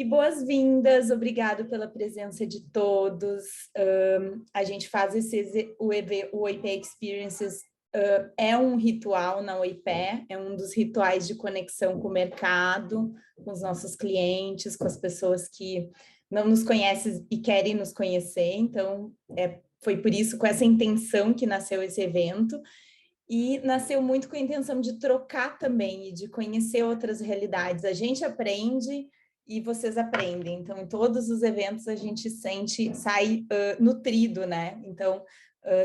E boas-vindas, obrigado pela presença de todos. A gente faz o OIP Experiences, é um ritual na OIP, é um dos rituais de conexão com o mercado, com os nossos clientes, com as pessoas que não nos conhecem e querem nos conhecer. Então, foi por isso, com essa intenção que nasceu esse evento. E nasceu muito com a intenção de trocar também e de conhecer outras realidades. A gente aprende e vocês aprendem. Então, em todos os eventos a gente sai nutrido, né? Então,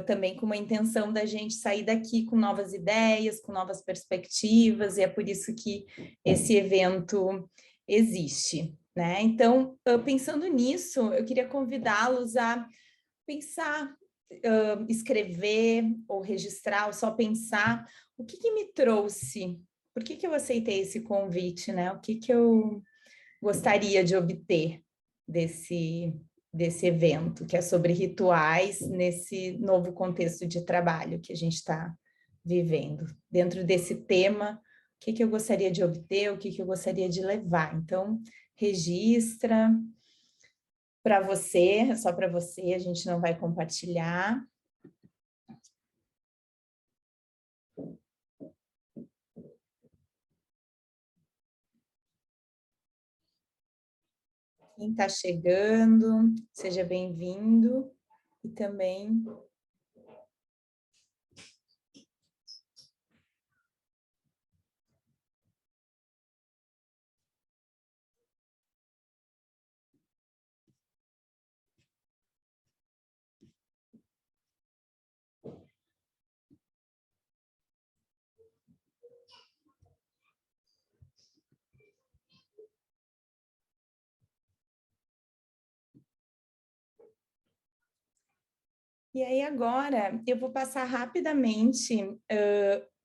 também com uma intenção da gente sair daqui com novas ideias, com novas perspectivas, e é por isso que esse evento existe, né? Então, pensando nisso, eu queria convidá-los a pensar, escrever ou registrar, ou só pensar o que me trouxe, por que eu aceitei esse convite, né? O que eu gostaria de obter desse evento, que é sobre rituais nesse novo contexto de trabalho que a gente está vivendo. Dentro desse tema, o que eu gostaria de obter, o que eu gostaria de levar. Então, registra para você, só para você, a gente não vai compartilhar. Quem está chegando, seja bem-vindo. E também E aí agora eu vou passar rapidamente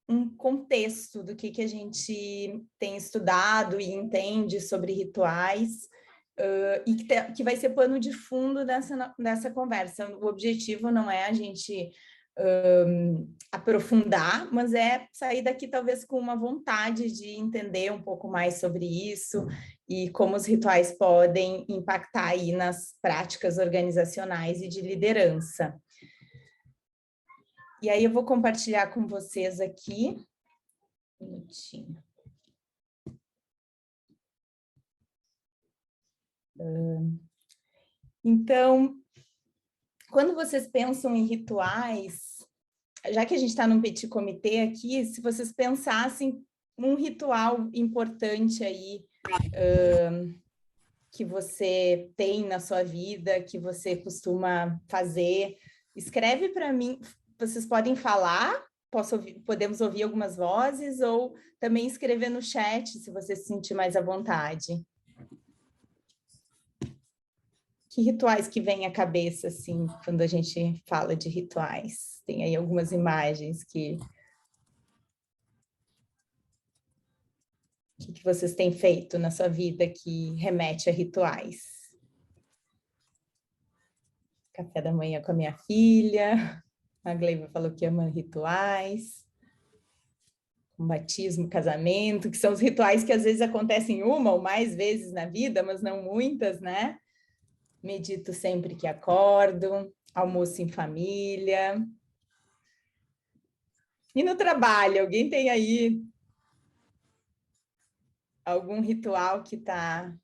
um contexto do que a gente tem estudado e entende sobre rituais, e que vai ser pano de fundo dessa conversa. O objetivo não é a gente aprofundar, mas é sair daqui talvez com uma vontade de entender um pouco mais sobre isso e como os rituais podem impactar aí nas práticas organizacionais e de liderança. E aí eu vou compartilhar com vocês aqui. Um minutinho. Então, quando vocês pensam em rituais, já que a gente está num petit comitê aqui, se vocês pensassem num ritual importante aí, que você tem na sua vida, que você costuma fazer, escreve para mim. Vocês podem falar, podemos ouvir algumas vozes, ou também escrever no chat, se você se sentir mais à vontade. Que rituais que vêm à cabeça, assim, quando a gente fala de rituais? Tem aí algumas imagens que vocês têm feito na sua vida que remete a rituais? Café da manhã com a minha filha, a Gleiva falou que ama rituais, batismo, casamento, que são os rituais que às vezes acontecem uma ou mais vezes na vida, mas não muitas, né? Medito sempre que acordo, almoço em família. E no trabalho, alguém tem aí algum ritual que tá...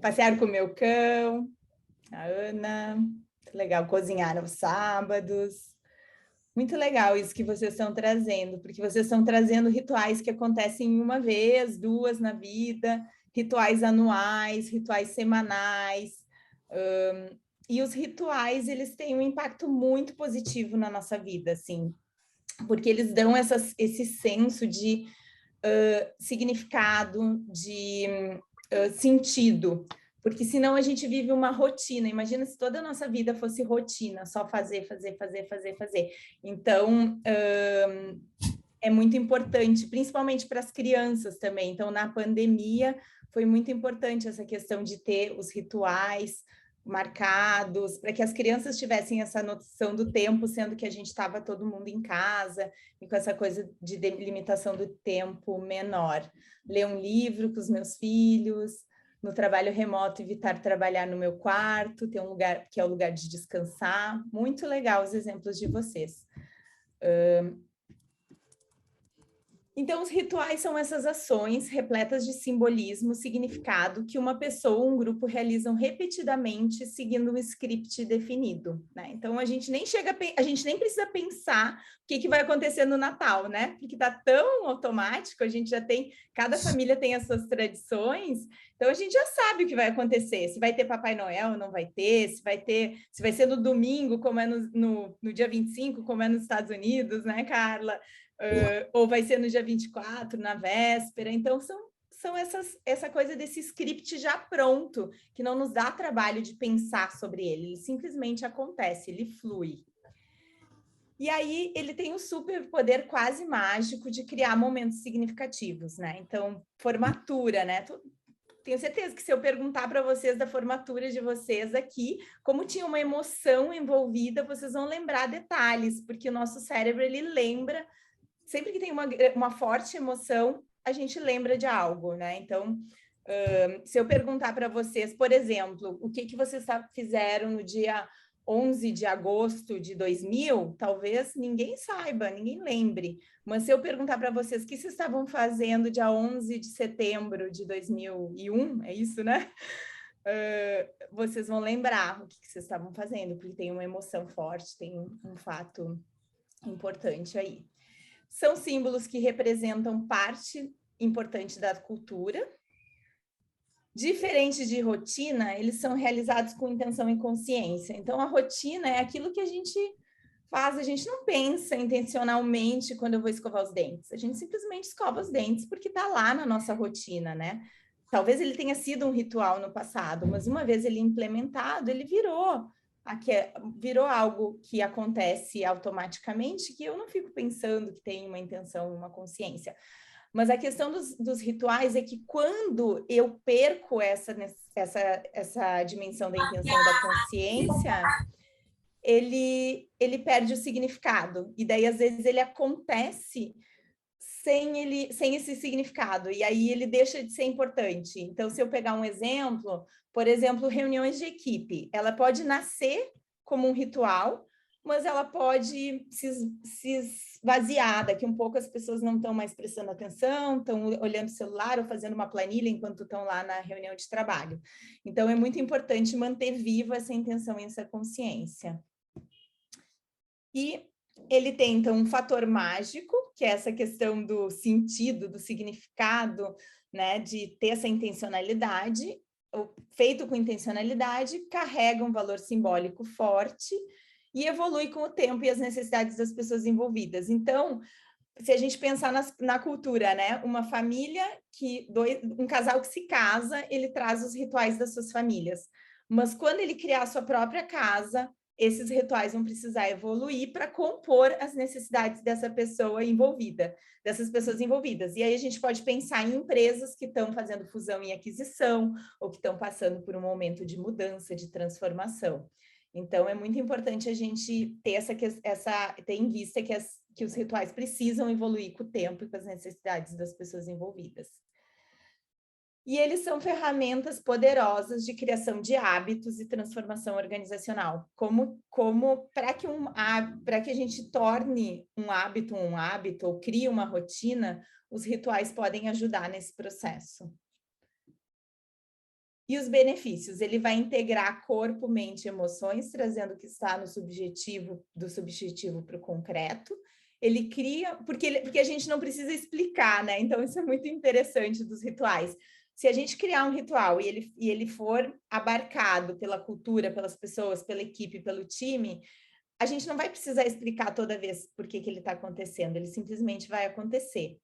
Passear com o meu cão, a Ana, muito legal, cozinhar aos sábados. Muito legal isso que vocês estão trazendo, porque vocês estão trazendo rituais que acontecem uma vez, duas na vida, rituais anuais, rituais semanais. E os rituais, eles têm um impacto muito positivo na nossa vida, assim, porque eles dão esse senso de significado, de sentido, porque senão a gente vive uma rotina. Imagina se toda a nossa vida fosse rotina, só fazer, fazer, fazer, fazer, fazer. Então, é muito importante, principalmente para as crianças também. Então, na pandemia, foi muito importante essa questão de ter os rituais marcados, para que as crianças tivessem essa noção do tempo, sendo que a gente estava todo mundo em casa, e com essa coisa de delimitação do tempo menor. Ler um livro com os meus filhos, no trabalho remoto, evitar trabalhar no meu quarto, ter um lugar que é o lugar de descansar. Muito legal os exemplos de vocês. Então, os rituais são essas ações repletas de simbolismo, significado, que uma pessoa ou um grupo realizam repetidamente, seguindo um script definido, né? Então, a gente nem precisa pensar o que vai acontecer no Natal, né? Porque está tão automático, a gente já tem, cada família tem as suas tradições, então a gente já sabe o que vai acontecer, se vai ter Papai Noel ou não vai ter, se vai ser no domingo, como é no dia 25, como é nos Estados Unidos, né, Carla? Ou vai ser no dia 24, na véspera. Então, são essa coisa desse script já pronto, que não nos dá trabalho de pensar sobre ele simplesmente acontece, ele flui. E aí, ele tem um superpoder quase mágico de criar momentos significativos, né? Então, formatura, né? Tenho certeza que se eu perguntar para vocês da formatura de vocês aqui, como tinha uma emoção envolvida, vocês vão lembrar detalhes, porque o nosso cérebro, ele lembra. Sempre que tem uma forte emoção, a gente lembra de algo, né? Então, se eu perguntar para vocês, por exemplo, o que vocês fizeram no dia 11 de agosto de 2000, talvez ninguém saiba, ninguém lembre. Mas se eu perguntar para vocês o que vocês estavam fazendo dia 11 de setembro de 2001, é isso, né? Vocês vão lembrar o que vocês estavam fazendo, porque tem uma emoção forte, tem um fato importante aí. São símbolos que representam parte importante da cultura. Diferente de rotina, eles são realizados com intenção e consciência. Então, a rotina é aquilo que a gente faz, a gente não pensa intencionalmente quando eu vou escovar os dentes. A gente simplesmente escova os dentes porque está lá na nossa rotina, né? Talvez ele tenha sido um ritual no passado, mas uma vez ele implementado, ele virou algo que acontece automaticamente, que eu não fico pensando que tem uma intenção, uma consciência. Mas a questão dos rituais é que quando eu perco essa dimensão da intenção da consciência, ele perde o significado. E daí, às vezes, ele acontece sem esse significado, e aí ele deixa de ser importante. Então, se eu pegar um exemplo, por exemplo, reuniões de equipe, ela pode nascer como um ritual, mas ela pode se esvaziar, daqui um pouco as pessoas não estão mais prestando atenção, estão olhando o celular ou fazendo uma planilha enquanto estão lá na reunião de trabalho. Então, é muito importante manter viva essa intenção e essa consciência. E ele tem, então, um fator mágico, que é essa questão do sentido, do significado, né, de ter essa intencionalidade, feito com intencionalidade, carrega um valor simbólico forte e evolui com o tempo e as necessidades das pessoas envolvidas. Então, se a gente pensar na cultura, né, uma família um casal que se casa, ele traz os rituais das suas famílias. Mas quando ele criar a sua própria casa, esses rituais vão precisar evoluir para compor as necessidades dessa pessoa envolvida, dessas pessoas envolvidas. E aí a gente pode pensar em empresas que estão fazendo fusão e aquisição, ou que estão passando por um momento de mudança, de transformação. Então, é muito importante a gente ter ter em vista que os rituais precisam evoluir com o tempo e com as necessidades das pessoas envolvidas. E eles são ferramentas poderosas de criação de hábitos e transformação organizacional. Para que a gente torne um hábito, ou crie uma rotina, os rituais podem ajudar nesse processo. E os benefícios, ele vai integrar corpo, mente e emoções, trazendo o que está no subjetivo, do subjetivo para o concreto. Ele cria, porque a gente não precisa explicar, né? Então, isso é muito interessante dos rituais. Se a gente criar um ritual e ele for abarcado pela cultura, pelas pessoas, pela equipe, pelo time, a gente não vai precisar explicar toda vez por que ele está acontecendo, ele simplesmente vai acontecer.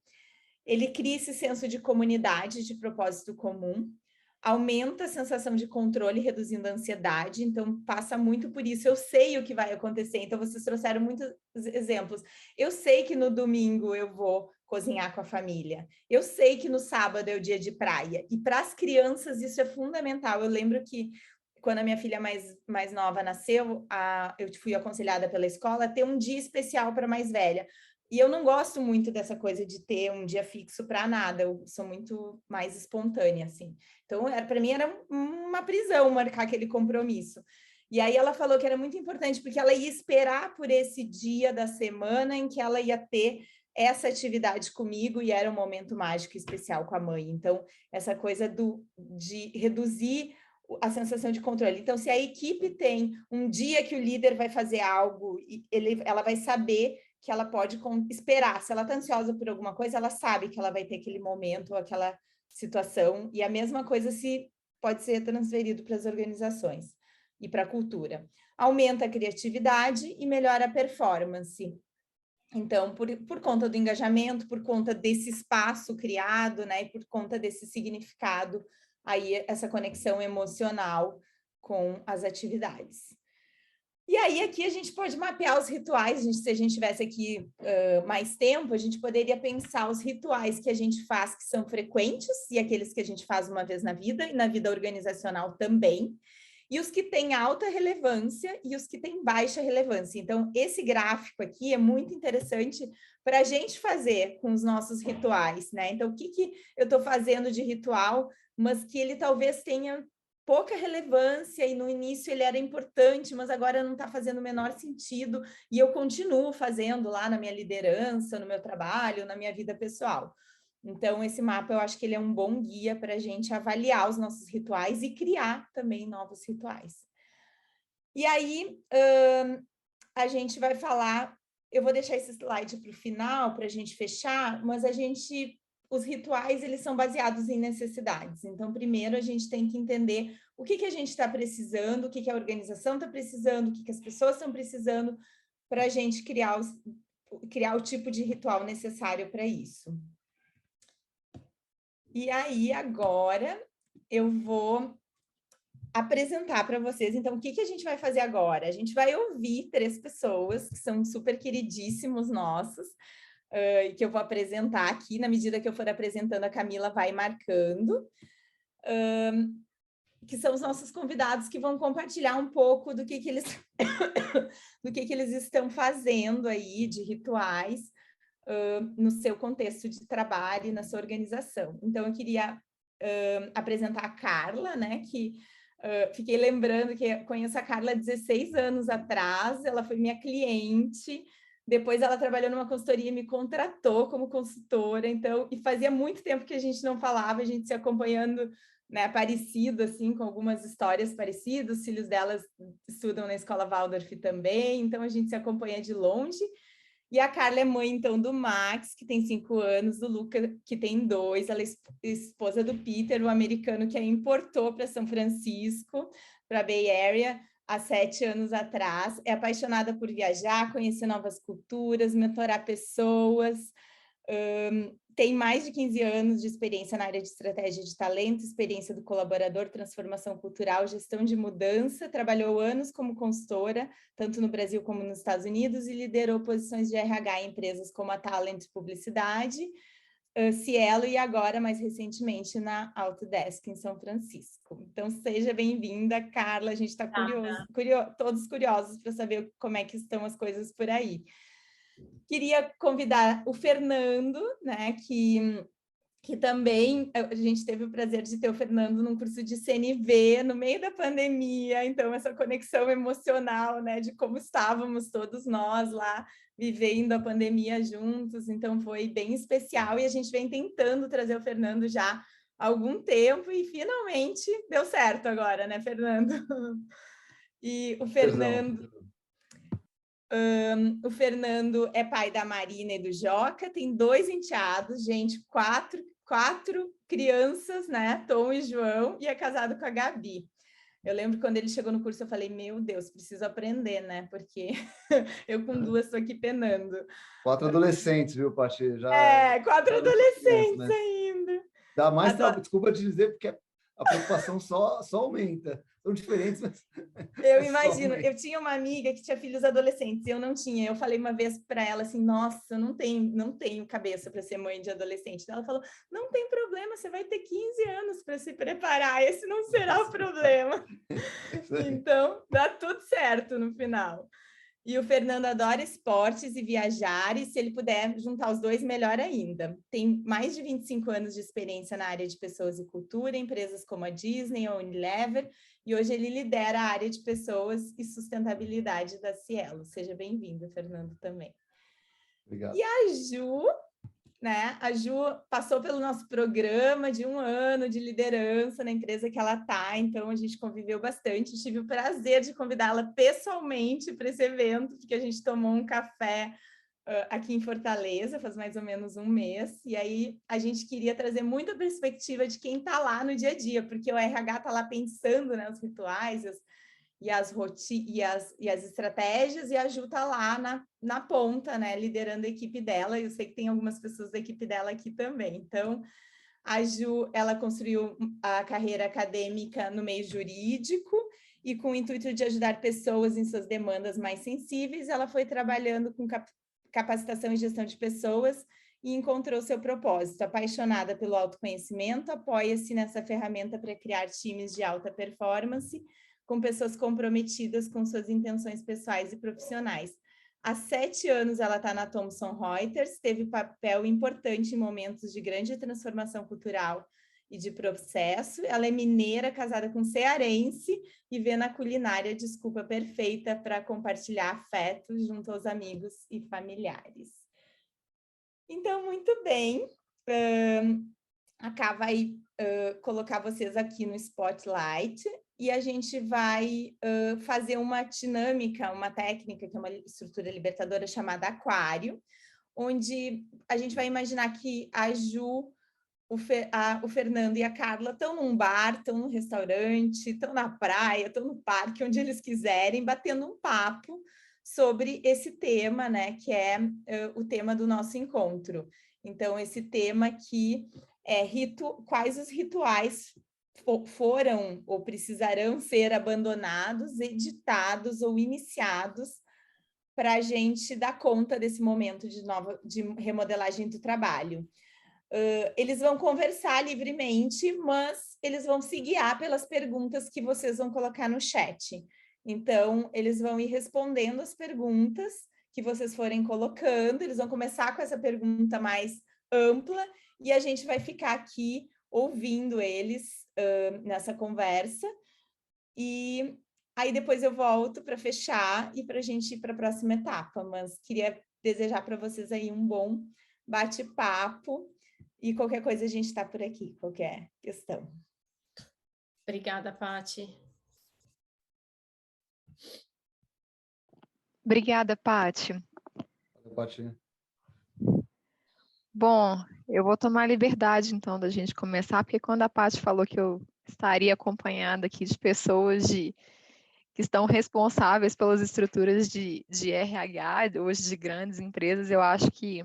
Ele cria esse senso de comunidade, de propósito comum, aumenta a sensação de controle, reduzindo a ansiedade, então passa muito por isso. Eu sei o que vai acontecer, então vocês trouxeram muitos exemplos. Eu sei que no domingo eu vou cozinhar com a família. Eu sei que no sábado é o dia de praia. E para as crianças isso é fundamental. Eu lembro que quando a minha filha mais nova nasceu, eu fui aconselhada pela escola a ter um dia especial para a mais velha. E eu não gosto muito dessa coisa de ter um dia fixo para nada, eu sou muito mais espontânea, assim. Então, para mim era uma prisão marcar aquele compromisso. E aí ela falou que era muito importante, porque ela ia esperar por esse dia da semana em que ela ia ter essa atividade comigo, e era um momento mágico especial com a mãe. Então, essa coisa de reduzir a sensação de controle. Então, se a equipe tem um dia que o líder vai fazer algo, ela vai saber que ela pode esperar. Se ela está ansiosa por alguma coisa, ela sabe que ela vai ter aquele momento, aquela situação. E a mesma coisa se pode ser transferido para as organizações e para a cultura. Aumenta a criatividade e melhora a performance. Então, por conta do engajamento, por conta desse espaço criado, né, e por conta desse significado, aí essa conexão emocional com as atividades. E aí aqui a gente pode mapear os rituais, se a gente tivesse aqui mais tempo, a gente poderia pensar os rituais que a gente faz que são frequentes, e aqueles que a gente faz uma vez na vida, e na vida organizacional também, e os que têm alta relevância e os que têm baixa relevância. Então, esse gráfico aqui é muito interessante para a gente fazer com os nossos rituais, né? Então, o que eu estou fazendo de ritual, mas que ele talvez tenha pouca relevância, e no início ele era importante, mas agora não está fazendo o menor sentido, e eu continuo fazendo lá na minha liderança, no meu trabalho, na minha vida pessoal. Então, esse mapa, eu acho que ele é um bom guia para a gente avaliar os nossos rituais e criar também novos rituais. E aí, a gente vai falar, eu vou deixar esse slide para o final, para a gente fechar, mas os rituais, eles são baseados em necessidades. Então, primeiro, a gente tem que entender o que a gente está precisando, o que a organização está precisando, o que as pessoas estão precisando, para a gente criar o tipo de ritual necessário para isso. E aí, agora, eu vou apresentar para vocês, então, o que a gente vai fazer agora? A gente vai ouvir 3 pessoas que são super queridíssimos nossos, que eu vou apresentar aqui, na medida que eu for apresentando, a Camila vai marcando, que são os nossos convidados que vão compartilhar um pouco do que eles do que eles estão fazendo aí de rituais no seu contexto de trabalho e na sua organização. Então, eu queria apresentar a Carla, né, que fiquei lembrando que eu conheço a Carla há 16 anos atrás, ela foi minha cliente, depois ela trabalhou numa consultoria e me contratou como consultora, então, e fazia muito tempo que a gente não falava, a gente se acompanhando, né, parecido, assim, com algumas histórias parecidas, os filhos delas estudam na escola Waldorf também, então a gente se acompanha de longe. E a Carla é mãe, então, do Max, que tem 5 anos, do Luca, que tem 2, ela é esposa do Peter, o americano que a importou para São Francisco, para a Bay Area, há 7 anos atrás. É apaixonada por viajar, conhecer novas culturas, mentorar pessoas. Tem mais de 15 anos de experiência na área de estratégia de talento, experiência do colaborador, transformação cultural, gestão de mudança, trabalhou anos como consultora, tanto no Brasil como nos Estados Unidos, e liderou posições de RH em empresas como a Talent Publicidade, Cielo, e agora, mais recentemente, na Autodesk, em São Francisco. Então, seja bem-vinda, Carla, a gente está todos curiosos para saber como é que estão as coisas por aí. Queria convidar o Fernando, né, que também a gente teve o prazer de ter o Fernando num curso de CNV no meio da pandemia, então essa conexão emocional, né, de como estávamos todos nós lá vivendo a pandemia juntos, então foi bem especial, e a gente vem tentando trazer o Fernando já há algum tempo e finalmente deu certo agora, né, Fernando? E o Fernando... o Fernando é pai da Marina e do Joca, tem 2 enteados, gente, quatro crianças, né? Tom e João, e é casado com a Gabi. Eu lembro quando ele chegou no curso, eu falei, meu Deus, preciso aprender, né? Porque eu com 2 estou aqui penando. 4 adolescentes, viu, Paty? Já, 4 adolescentes criança, né? Ainda. Dá mais, desculpa te dizer, porque a preocupação só aumenta. São diferentes, mas... Eu imagino, eu tinha uma amiga que tinha filhos adolescentes, eu não tinha. Eu falei uma vez para ela assim, nossa, eu não tenho cabeça para ser mãe de adolescente. Ela falou, não tem problema, você vai ter 15 anos para se preparar, esse não será o problema. Então, dá tudo certo no final. E o Fernando adora esportes e viajar, e se ele puder juntar os dois, melhor ainda. Tem mais de 25 anos de experiência na área de pessoas e cultura, em empresas como a Disney, a Unilever, e hoje ele lidera a área de pessoas e sustentabilidade da Cielo. Seja bem-vindo, Fernando, também. Obrigado. E a Ju, né? A Ju passou pelo nosso programa de 1 ano de liderança na empresa que ela está, então a gente conviveu bastante. Tive o prazer de convidá-la pessoalmente para esse evento, porque a gente tomou um café aqui em Fortaleza, faz mais ou menos 1 mês, e aí a gente queria trazer muita perspectiva de quem está lá no dia a dia, porque o RH está lá pensando, né, os rituais e as estratégias, e a Ju está lá na ponta, né, liderando a equipe dela, e eu sei que tem algumas pessoas da equipe dela aqui também. Então, a Ju, ela construiu a carreira acadêmica no meio jurídico, e com o intuito de ajudar pessoas em suas demandas mais sensíveis, ela foi trabalhando com capacitação e gestão de pessoas e encontrou seu propósito. Apaixonada pelo autoconhecimento, apoia-se nessa ferramenta para criar times de alta performance, com pessoas comprometidas com suas intenções pessoais e profissionais. Há 7 anos ela está na Thomson Reuters, teve papel importante em momentos de grande transformação cultural e de processo. Ela é mineira, casada com cearense e vê na culinária a desculpa perfeita para compartilhar afetos junto aos amigos e familiares. Então, muito bem. A Ká vai colocar vocês aqui no Spotlight e a gente vai fazer uma dinâmica, uma técnica, que é uma estrutura libertadora chamada aquário, onde a gente vai imaginar que a Ju, o Fernando e a Carla estão num bar, estão num restaurante, estão na praia, estão no parque, onde eles quiserem, batendo um papo sobre esse tema, né, que é o tema do nosso encontro. Então, esse tema que é quais os rituais foram ou precisarão ser abandonados, editados ou iniciados para a gente dar conta desse momento de remodelagem do trabalho. Eles vão conversar livremente, mas eles vão se guiar pelas perguntas que vocês vão colocar no chat. Então, eles vão ir respondendo as perguntas que vocês forem colocando, eles vão começar com essa pergunta mais ampla, e a gente vai ficar aqui ouvindo eles nessa conversa, e aí depois eu volto para fechar e para a gente ir para a próxima etapa, mas queria desejar para vocês aí um bom bate-papo, e qualquer coisa a gente está por aqui, qualquer questão. Obrigada, Paty. Obrigada, Paty. Valeu, Paty. Bom, eu vou tomar a liberdade, então, da gente começar, porque quando a Paty falou que eu estaria acompanhada aqui de pessoas que estão responsáveis pelas estruturas de RH, hoje de grandes empresas, eu acho que,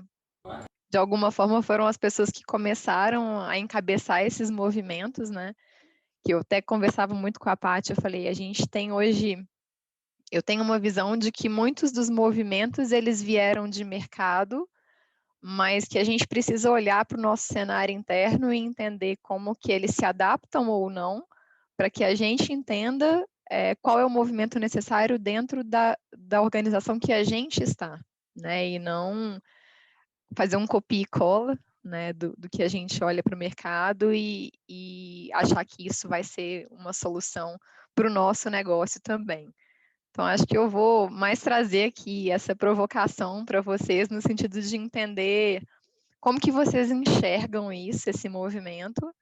de alguma forma, foram as pessoas que começaram a encabeçar esses movimentos, né? Que eu até conversava muito com a Paty, eu falei, a gente tem hoje... Eu tenho uma visão de que muitos dos movimentos, eles vieram de mercado, mas que a gente precisa olhar para o nosso cenário interno e entender como que eles se adaptam ou não, para que a gente entenda qual é o movimento necessário dentro da organização que a gente está, né? E não fazer um copia e cola, né, do que a gente olha para o mercado e achar que isso vai ser uma solução para o nosso negócio também. Então, acho que eu vou mais trazer aqui essa provocação para vocês, no sentido de entender como que vocês enxergam isso, esse movimento,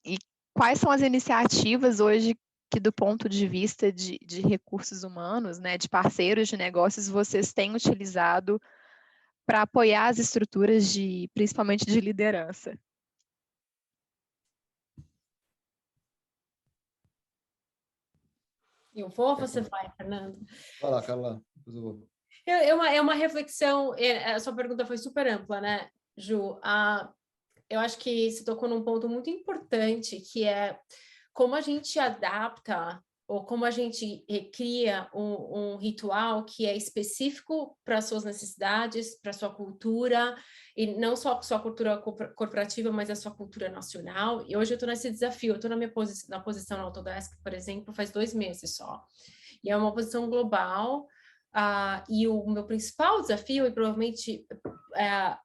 e quais são as iniciativas hoje que, do ponto de vista de recursos humanos, né, de parceiros de negócios, vocês têm utilizado para apoiar as estruturas, principalmente de liderança. Eu vou ou você vai, Fernando? Vai lá, Carla, depois eu vou. É uma reflexão, a sua pergunta foi super ampla, né, Ju? Eu acho que você tocou num ponto muito importante, que é como a gente adapta ou como a gente recria um ritual que é específico para as suas necessidades, para a sua cultura, e não só a sua cultura corporativa, mas a sua cultura nacional. E hoje eu estou nesse desafio, eu estou na posição na Autodesk, por exemplo, faz 2 meses só. E é uma posição global. E o meu principal desafio, e provavelmente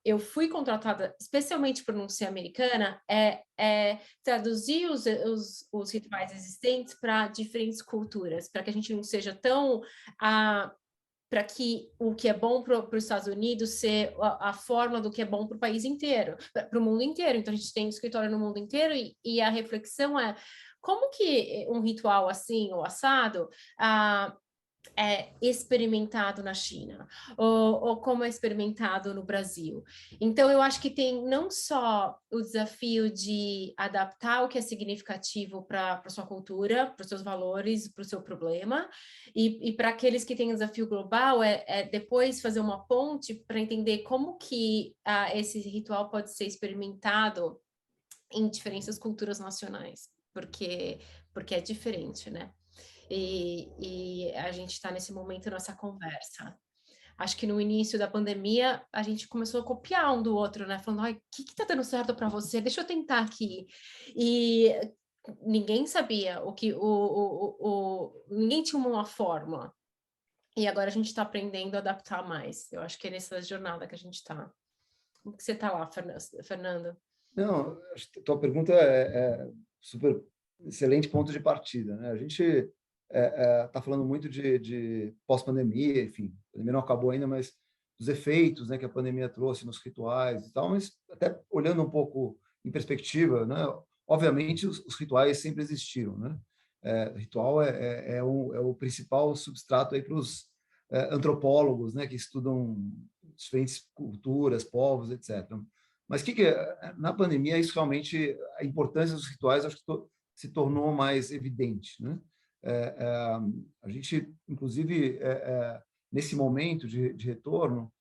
eu fui contratada especialmente por não ser americana, é traduzir os rituais existentes para diferentes culturas, para que a gente não seja tão... para que o que é bom para os Estados Unidos ser a forma do que é bom para o país inteiro, para o mundo inteiro. Então, a gente tem escritório no mundo inteiro e a reflexão é como que um ritual assim, ou assado, é experimentado na China, ou como é experimentado no Brasil. Então, eu acho que tem não só o desafio de adaptar o que é significativo para a sua cultura, para os seus valores, para o seu problema, e para aqueles que têm um desafio global, é depois fazer uma ponte para entender como que esse ritual pode ser experimentado em diferentes culturas nacionais, porque é diferente, né? E a gente está nesse momento nessa conversa. Acho que no início da pandemia a gente começou a copiar um do outro, né? Falando, ai, o que está dando certo para você? Deixa eu tentar aqui. E ninguém sabia ninguém tinha uma forma. E agora a gente está aprendendo a adaptar mais. Eu acho que é nessa jornada que a gente está. Como que você está lá, Fernando? Não, acho que tua pergunta é super excelente ponto de partida, né? A gente está falando muito de pós-pandemia, enfim, a pandemia não acabou ainda, mas dos efeitos, né, que a pandemia trouxe nos rituais e tal, mas até olhando um pouco em perspectiva, né, obviamente os rituais sempre existiram, né? Ritual é o principal substrato aí para os antropólogos, né, que estudam diferentes culturas, povos, etc. Mas na pandemia isso realmente a importância dos rituais acho que se tornou mais evidente, né? A gente, inclusive, nesse momento de retorno,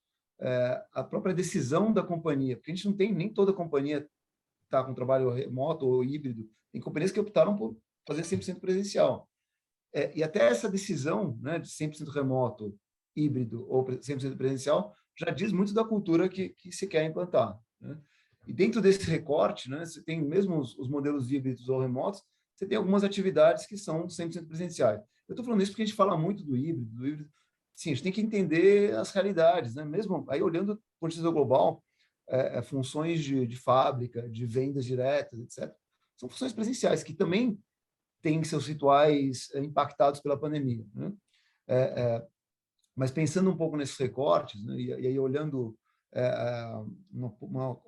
a própria decisão da companhia, porque a gente não tem, nem toda companhia está com trabalho remoto ou híbrido, tem companhias que optaram por fazer 100% presencial. E até essa decisão, né, de 100% remoto, híbrido ou 100% presencial, já diz muito da cultura que se quer implantar, né? E dentro desse recorte, né, você tem mesmo os modelos híbridos ou remotos, você tem algumas atividades que são 100% presenciais. Eu estou falando isso porque a gente fala muito do híbrido. Sim, a gente tem que entender as realidades, né? Mesmo aí olhando do ponto de vista global, funções de fábrica, de vendas diretas, etc., são funções presenciais que também têm seus rituais impactados pela pandemia, né? Mas pensando um pouco nesses recortes, né, e aí olhando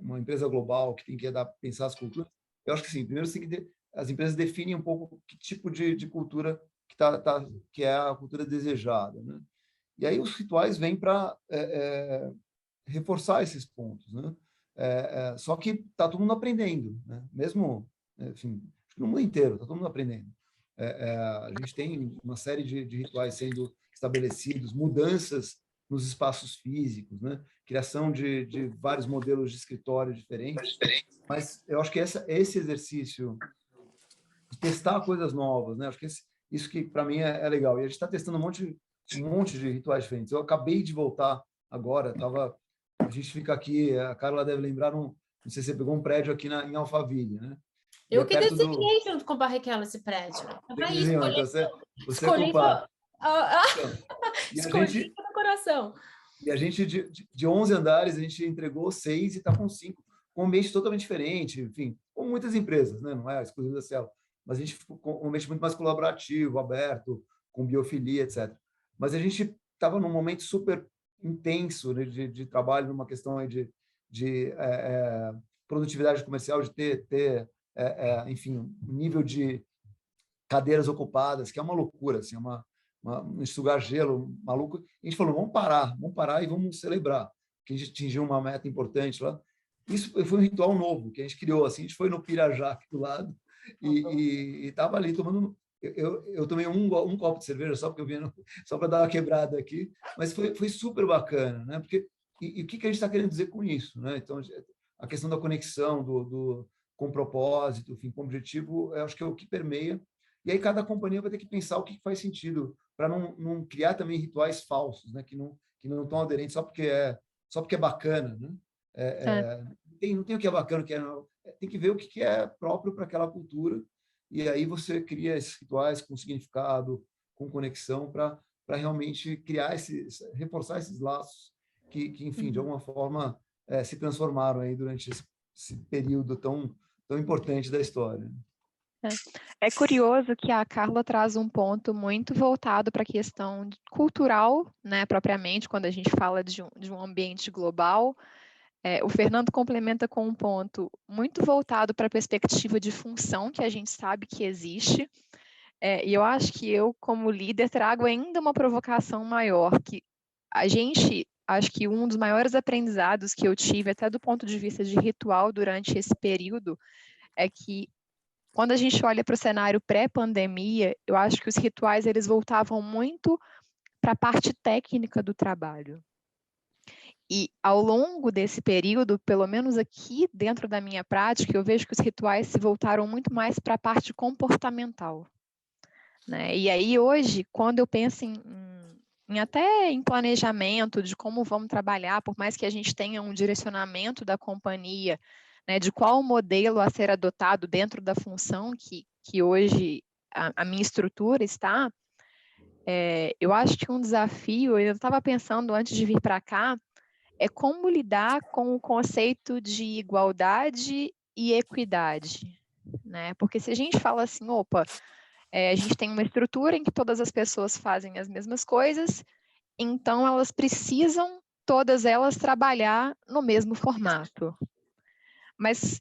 uma empresa global que tem que pensar as culturas, eu acho que sim, primeiro as empresas definem um pouco que tipo de cultura que é a cultura desejada, né? E aí os rituais vêm para reforçar esses pontos, né? Só que está todo mundo aprendendo, né? Mesmo, enfim, no mundo inteiro está todo mundo aprendendo. A gente tem uma série de rituais sendo estabelecidos, mudanças nos espaços físicos, né? Criação de vários modelos de escritório diferentes. Mas eu acho que esse exercício de testar coisas novas, né? Acho que isso que para mim é legal. E a gente está testando um monte de rituais diferentes. Eu acabei de voltar agora, a gente fica aqui, a Carla deve lembrar, não sei se você pegou um prédio aqui em Alphaville, né? Eu que desenhei junto com o Barrichello esse prédio. Então você é escolhi culpado. Escolhi com o coração. E a gente, de 11 andares, a gente entregou 6 e está com 5, com um ambiente totalmente diferente, enfim, como muitas empresas, né? Não é exclusivo da Cielo, mas a gente ficou com um ambiente muito mais colaborativo, aberto, com biofilia, etc. Mas a gente estava num momento super intenso, né, de trabalho, numa questão aí de produtividade comercial, de ter enfim, um nível de cadeiras ocupadas, que é uma loucura, assim, um enxugar gelo maluco. A gente falou, vamos parar e vamos celebrar, que a gente atingiu uma meta importante lá. Isso foi um ritual novo que a gente criou, assim, a gente foi no Pirajá aqui do lado e estava ali tomando... Eu tomei um copo de cerveja só porque eu vinha só para dar uma quebrada aqui, mas foi super bacana, né? Porque o que a gente está querendo dizer com isso, né? Então a questão da conexão com propósito, enfim, com objetivo, eu acho que é o que permeia. E aí cada companhia vai ter que pensar o que faz sentido para não criar também rituais falsos, né? Que não estão aderentes só porque é bacana, né? Não tem o que é bacana, tem que ver o que é próprio para aquela cultura. E aí você cria esses rituais com significado, com conexão para realmente criar reforçar esses laços que enfim, de alguma forma se transformaram aí durante esse período tão importante da história. É curioso que a Carla traz um ponto muito voltado para a questão cultural, né, propriamente, quando a gente fala de um ambiente global. O Fernando complementa com um ponto muito voltado para a perspectiva de função, que a gente sabe que existe. E eu acho que eu, como líder, trago ainda uma provocação maior, que acho que um dos maiores aprendizados que eu tive, até do ponto de vista de ritual durante esse período, é que quando a gente olha para o cenário pré-pandemia, eu acho que os rituais eles voltavam muito para a parte técnica do trabalho. E ao longo desse período, pelo menos aqui dentro da minha prática, eu vejo que os rituais se voltaram muito mais para a parte comportamental, né? E aí hoje, quando eu penso até em planejamento de como vamos trabalhar, por mais que a gente tenha um direcionamento da companhia, né, de qual modelo a ser adotado dentro da função que hoje a minha estrutura está, eu acho que um desafio, eu estava pensando antes de vir para cá, é como lidar com o conceito de igualdade e equidade, né? Porque se a gente fala assim, opa, a gente tem uma estrutura em que todas as pessoas fazem as mesmas coisas, então elas precisam, todas elas, trabalhar no mesmo formato. Mas,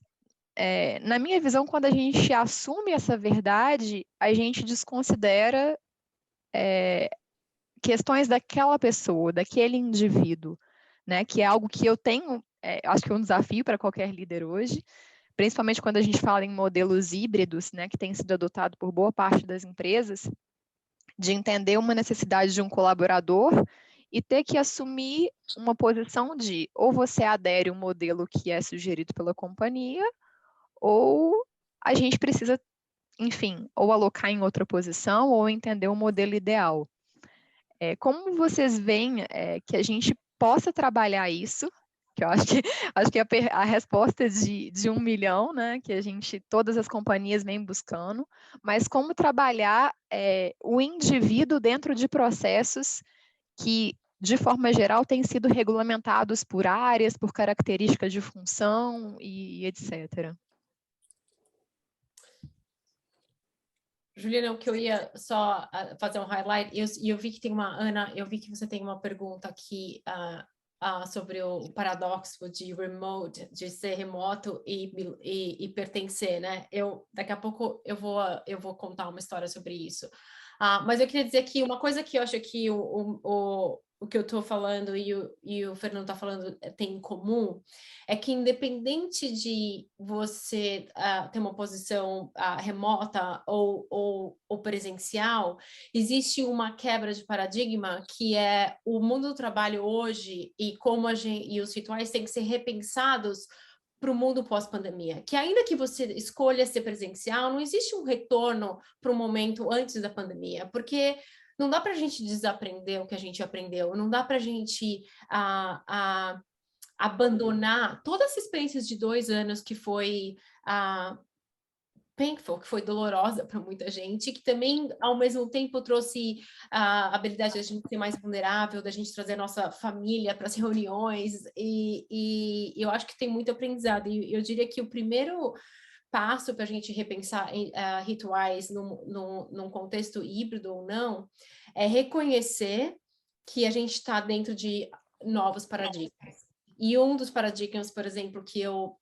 na minha visão, quando a gente assume essa verdade, a gente desconsidera questões daquela pessoa, daquele indivíduo, né? Que é algo que eu tenho, acho que é um desafio para qualquer líder hoje, principalmente quando a gente fala em modelos híbridos, né? Que tem sido adotado por boa parte das empresas, de entender uma necessidade de um colaborador e ter que assumir uma posição de ou você adere ao modelo que é sugerido pela companhia, ou a gente precisa, enfim, ou alocar em outra posição ou entender o modelo ideal. Como vocês veem que a gente possa trabalhar isso, que eu acho que a resposta de 1 milhão, né, que todas as companhias vêm buscando, mas como trabalhar o indivíduo dentro de processos que, de forma geral, têm sido regulamentados por áreas, por características de função e etc. Juliana, o que eu ia só fazer um highlight, e eu vi que tem Ana, eu vi que você tem uma pergunta aqui sobre o paradoxo de remote, de ser remoto e pertencer, né? Daqui a pouco eu vou contar uma história sobre isso. Mas eu queria dizer que uma coisa que eu acho que o que eu estou falando e o Fernando está falando tem em comum é que, independente de você ter uma posição remota ou presencial, existe uma quebra de paradigma que é o mundo do trabalho hoje e como e os rituais têm que ser repensados para o mundo pós-pandemia, que ainda que você escolha ser presencial, não existe um retorno para o momento antes da pandemia, porque não dá para a gente desaprender o que a gente aprendeu, não dá para a gente abandonar todas as experiências de 2 anos que foi painful, que foi dolorosa para muita gente, que também, ao mesmo tempo, trouxe a habilidade da gente ser mais vulnerável, da gente trazer a nossa família para as reuniões, e eu acho que tem muito aprendizado, e eu diria que o primeiro passo para a gente repensar rituais num contexto híbrido ou não, é reconhecer que a gente está dentro de novos paradigmas. E um dos paradigmas, por exemplo, que eu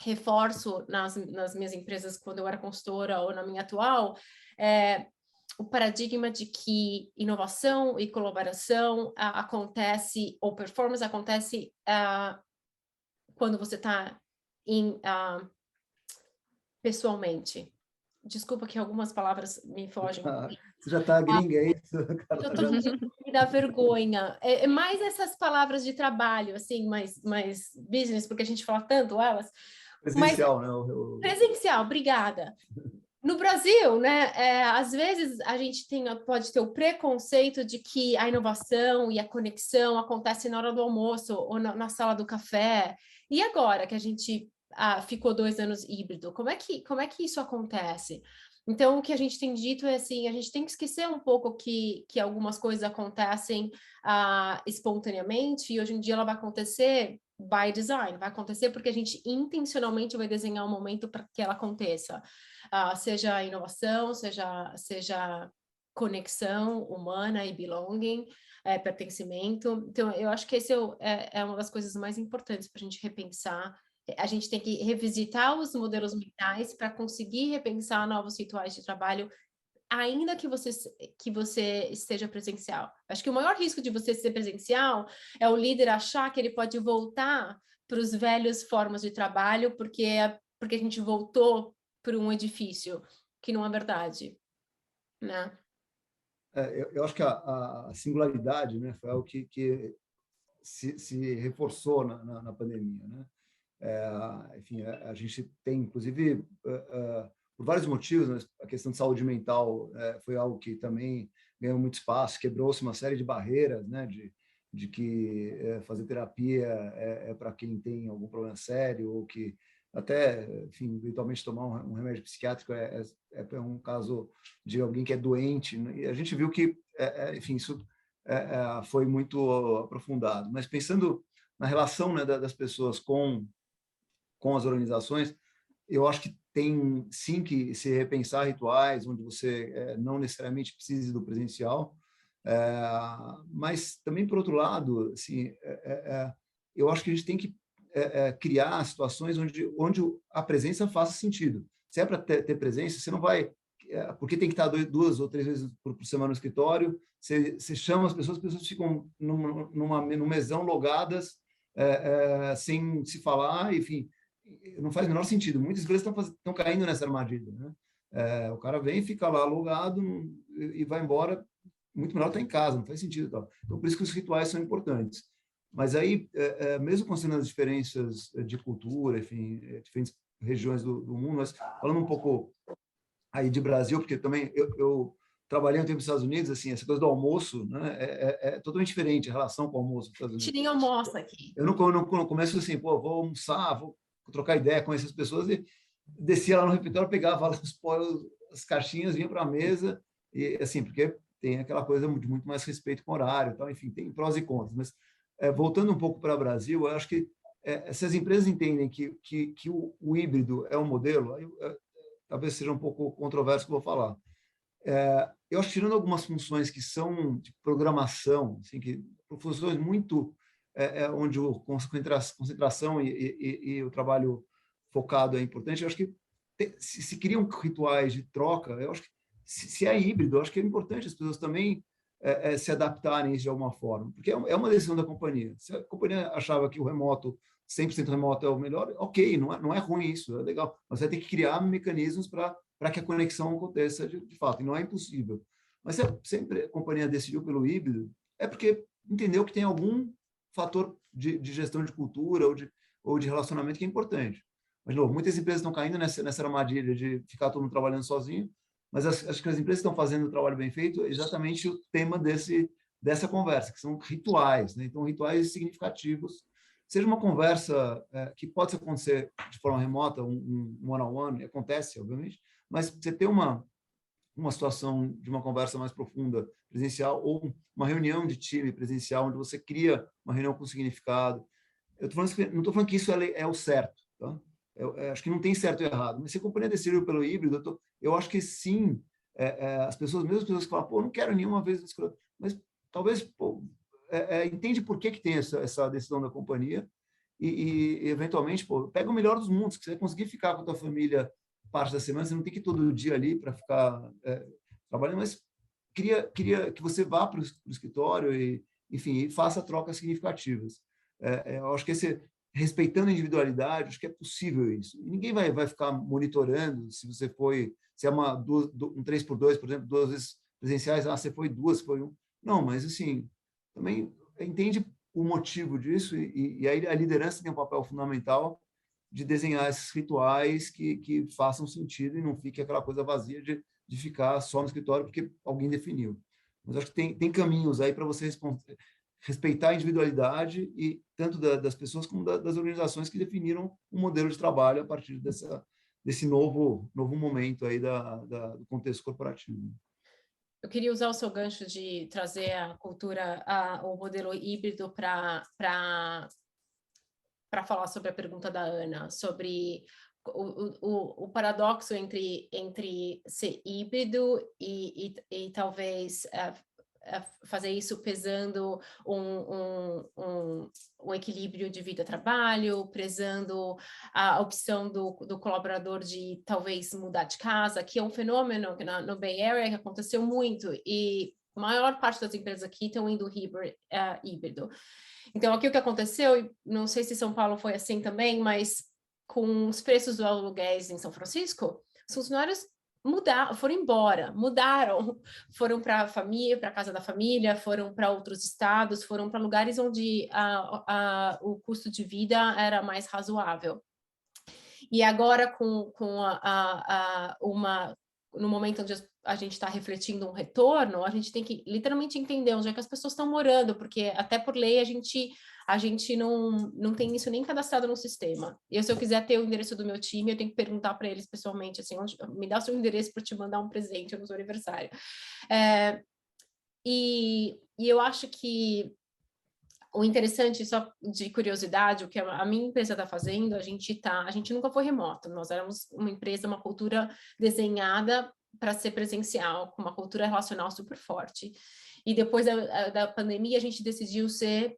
reforço nas minhas empresas quando eu era consultora ou na minha atual, é o paradigma de que inovação e colaboração acontece, ou performance acontece quando você está pessoalmente. Desculpa que algumas palavras me fogem. Você já está gringa, é isso? Me dá vergonha. É mais essas palavras de trabalho, assim, mais business, porque a gente fala tanto elas. Presencial, né? Presencial, obrigada. No Brasil, né, às vezes a gente pode ter o preconceito de que a inovação e a conexão acontece na hora do almoço ou na sala do café. E agora que a gente ficou 2 anos híbrido, como é que isso acontece? Então, o que a gente tem dito é assim, a gente tem que esquecer um pouco que algumas coisas acontecem espontaneamente, e hoje em dia ela vai acontecer by design, vai acontecer porque a gente intencionalmente vai desenhar um momento para que ela aconteça, seja inovação, seja conexão humana e belonging, pertencimento. Então, eu acho que esse é uma das coisas mais importantes para a gente repensar. A gente tem que revisitar os modelos mentais para conseguir repensar novos rituais de trabalho, ainda que você esteja presencial. Acho que o maior risco de você ser presencial é o líder achar que ele pode voltar para os velhos formas de trabalho porque a gente voltou para um edifício, que não é verdade, né? Eu acho que a singularidade, né, foi algo que se reforçou na pandemia, né? Enfim, a gente tem, inclusive, por vários motivos, né, a questão de saúde mental foi algo que também ganhou muito espaço, quebrou-se uma série de barreiras, né, de que fazer terapia é para quem tem algum problema sério, ou que até, enfim, eventualmente tomar um remédio psiquiátrico é um caso de alguém que é doente, né? E a gente viu que, enfim, isso foi muito aprofundado. Mas pensando na relação, né, das pessoas com as organizações, eu acho que tem sim que se repensar rituais onde você não necessariamente precise do presencial, mas também, por outro lado, assim, eu acho que a gente tem que criar situações onde a presença faça sentido. Se é para ter presença, você não vai... porque tem que estar 2 ou 3 vezes por semana no escritório, você chama as pessoas ficam num mesão logadas, sem se falar, enfim, não faz o menor sentido. Muitas empresas estão caindo nessa armadilha, né? O cara vem, fica lá logado e vai embora, muito melhor estar em casa, não faz sentido. Tal. Então, por isso que os rituais são importantes. Mas aí, mesmo considerando as diferenças de cultura, enfim, diferentes regiões do mundo, mas falando um pouco aí de Brasil, porque também eu trabalhei um tempo nos Estados Unidos, assim, essa coisa do almoço, né, é totalmente diferente a relação com o almoço nos Estados Unidos. A gente nem almoça aqui. Eu não começo assim, pô, vou almoçar, vou trocar ideia com essas pessoas, e descia lá no refeitório, pegava lá as caixinhas, vinha para a mesa, e assim, porque tem aquela coisa de muito mais respeito com o horário, tal, enfim, tem prós e contras. Mas, voltando um pouco para o Brasil, eu acho que se as empresas entendem que o híbrido é um modelo, talvez seja um pouco controverso o que eu vou falar. Eu acho que, tirando algumas funções que são de programação, assim, que funções muito onde a concentração e o trabalho focado é importante, eu acho que se criam rituais de troca, eu acho que se é híbrido, eu acho que é importante as pessoas também se adaptarem de alguma forma, porque é uma decisão da companhia. Se a companhia achava que o remoto, 100% remoto é o melhor, ok, não é ruim isso, é legal, mas vai ter que criar mecanismos para que a conexão aconteça de fato, e não é impossível. Mas se sempre a companhia decidiu pelo híbrido, é porque entendeu que tem algum fator de gestão de cultura ou de relacionamento que é importante. Mas, de novo, muitas empresas estão caindo nessa armadilha de ficar todo mundo trabalhando sozinho, mas acho que as empresas estão fazendo o trabalho bem feito, é exatamente o tema dessa conversa, que são rituais, né? Então, rituais significativos. Seja uma conversa que pode acontecer de forma remota, um one-on-one, acontece, obviamente, mas você ter uma situação de uma conversa mais profunda presencial, ou uma reunião de time presencial, onde você cria uma reunião com significado. Não estou falando que isso é o certo, tá? Eu acho que não tem certo e errado, mas se a companhia decidiu pelo híbrido, eu acho que sim, mesmo as pessoas que falam, pô, não quero nenhuma vez, mas talvez, pô, entende por que tem essa decisão da companhia e eventualmente, pô, pega o melhor dos mundos, que você vai conseguir ficar com a tua família parte da semana, você não tem que ir todo dia ali para ficar trabalhando, mas queria que você vá para o escritório e, enfim, e faça trocas significativas. Eu acho que respeitando a individualidade, acho que é possível isso. E ninguém vai ficar monitorando se você se é um 3x2, por exemplo, 2 vezes presenciais, você foi 2, foi 1. Não, mas assim, também entende o motivo disso e aí a liderança tem um papel fundamental de desenhar esses rituais que façam sentido e não fique aquela coisa vazia de ficar só no escritório porque alguém definiu. Mas acho que tem caminhos aí para você respeitar a individualidade e tanto das pessoas como das organizações que definiram um modelo de trabalho a partir desse novo momento aí do contexto corporativo. Eu queria usar o seu gancho de trazer a cultura, o modelo híbrido para falar sobre a pergunta da Ana, sobre o paradoxo entre ser híbrido e talvez fazer isso pesando um equilíbrio de vida-trabalho, prezando a opção do colaborador de talvez mudar de casa, que é um fenômeno que no Bay Area que aconteceu muito, e a maior parte das empresas aqui estão indo híbrido. Então, aqui o que aconteceu, não sei se São Paulo foi assim também, mas com os preços dos aluguéis em São Francisco, os funcionários mudaram, foram para a família, para a casa da família, foram para outros estados, foram para lugares onde o custo de vida era mais razoável. E agora, no momento onde a gente está refletindo um retorno, a gente tem que literalmente entender onde é que as pessoas estão morando, porque até por lei a gente não tem isso nem cadastrado no sistema. Se eu quiser ter o endereço do meu time, eu tenho que perguntar para eles pessoalmente, assim, me dá o seu endereço para te mandar um presente no seu aniversário. E eu acho que o interessante, só de curiosidade, o que a minha empresa está fazendo, a gente nunca foi remoto, nós éramos uma empresa, uma cultura desenhada para ser presencial, com uma cultura relacional super forte. E depois da pandemia, a gente decidiu ser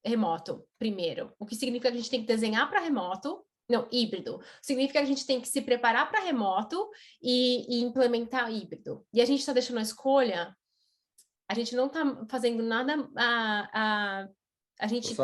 remoto primeiro, o que significa que a gente tem que desenhar para remoto, não, híbrido. Significa que a gente tem que se preparar para remoto e implementar híbrido. E a gente está deixando a escolha. A gente não está fazendo nada, a gente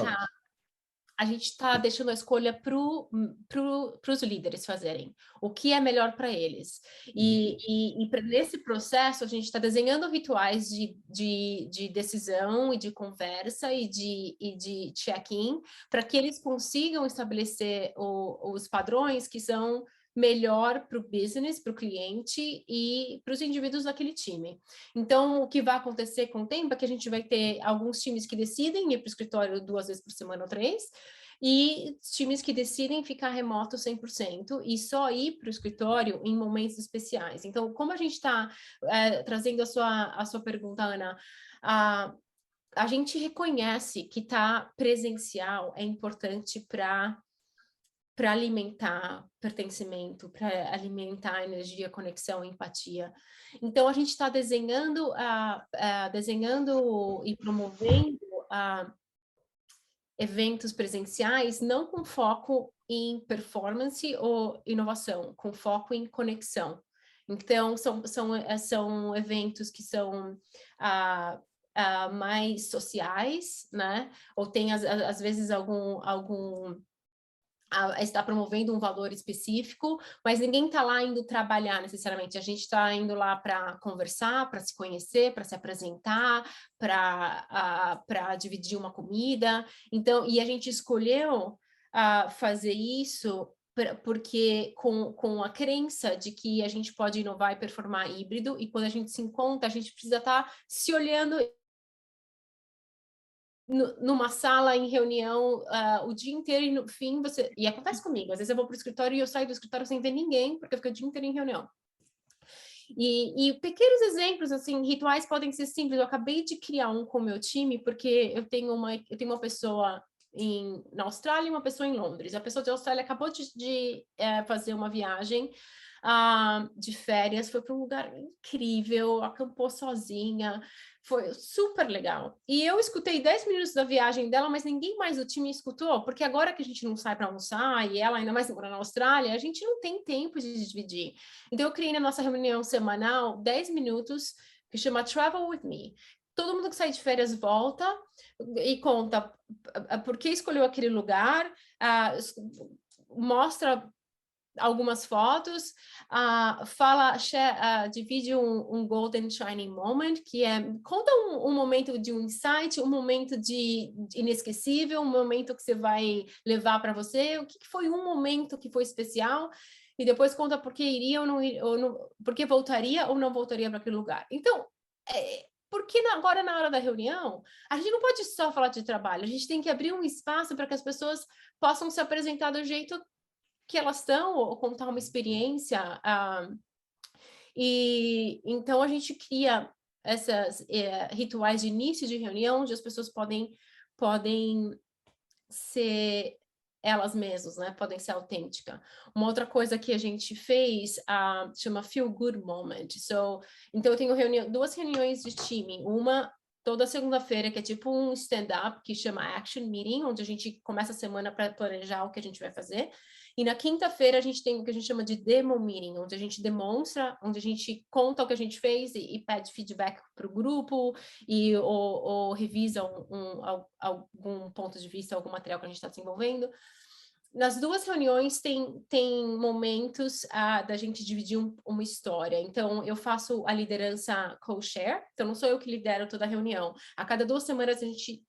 está deixando a escolha para os líderes fazerem, o que é melhor para eles. E nesse processo, a gente está desenhando rituais de decisão e de conversa e de check-in, para que eles consigam estabelecer os padrões que são melhor para o business, para o cliente e para os indivíduos daquele time. Então, o que vai acontecer com o tempo é que a gente vai ter alguns times que decidem ir para o escritório 2 vezes por semana ou 3, e times que decidem ficar remoto 100% e só ir para o escritório em momentos especiais. Então, como a gente está trazendo a sua pergunta, Ana, a gente reconhece que estar presencial é importante para alimentar pertencimento, para alimentar energia, conexão, empatia. Então, a gente está desenhando e promovendo eventos presenciais, não com foco em performance ou inovação, com foco em conexão. Então, são eventos que são mais sociais, né? Ou tem, às vezes, está promovendo um valor específico, mas ninguém está lá indo trabalhar necessariamente. A gente está indo lá para conversar, para se conhecer, para se apresentar, para dividir uma comida. Então, e a gente escolheu fazer isso porque com a crença de que a gente pode inovar e performar híbrido, e quando a gente se encontra, a gente precisa estar se olhando numa sala, em reunião, o dia inteiro, e no fim e acontece comigo, às vezes eu vou para o escritório e eu saio do escritório sem ver ninguém, porque eu fico o dia inteiro em reunião. E pequenos exemplos, assim, rituais podem ser simples. Eu acabei de criar um com o meu time, porque eu tenho uma pessoa na Austrália e uma pessoa em Londres. A pessoa de Austrália acabou de fazer uma viagem de férias, foi para um lugar incrível, acampou sozinha, foi super legal. E eu escutei 10 minutos da viagem dela, mas ninguém mais do time escutou, porque agora que a gente não sai para almoçar, e ela ainda mais mora na Austrália, a gente não tem tempo de dividir. Então eu criei na nossa reunião semanal 10 minutos, que chama Travel With Me. Todo mundo que sai de férias volta e conta por que escolheu aquele lugar, mostra algumas fotos, divide um Golden Shining Moment, que conta um momento de um insight, um momento de inesquecível, um momento que você vai levar para você, o que foi um momento que foi especial, e depois conta por que iria ou não, por que voltaria ou não voltaria para aquele lugar. Então, porque agora, na hora da reunião, a gente não pode só falar de trabalho, a gente tem que abrir um espaço para que as pessoas possam se apresentar do jeito que elas estão, ou contar uma experiência. E então a gente cria essas rituais de início de reunião, onde as pessoas podem ser elas mesmas, né? Podem ser autênticas. Uma outra coisa que a gente fez chama Feel Good Moment. Então eu tenho duas reuniões de time. Uma toda segunda-feira, que é tipo um stand-up, que chama Action Meeting, onde a gente começa a semana para planejar o que a gente vai fazer. E na quinta-feira a gente tem o que a gente chama de Demo Meeting, onde a gente demonstra, onde a gente conta o que a gente fez e pede feedback para o grupo, ou revisa algum ponto de vista, algum material que a gente está desenvolvendo. Nas duas reuniões tem momentos da gente dividir uma história. Então, eu faço a liderança co-share. Então, não sou eu que lidero toda a reunião. A cada 2 semanas,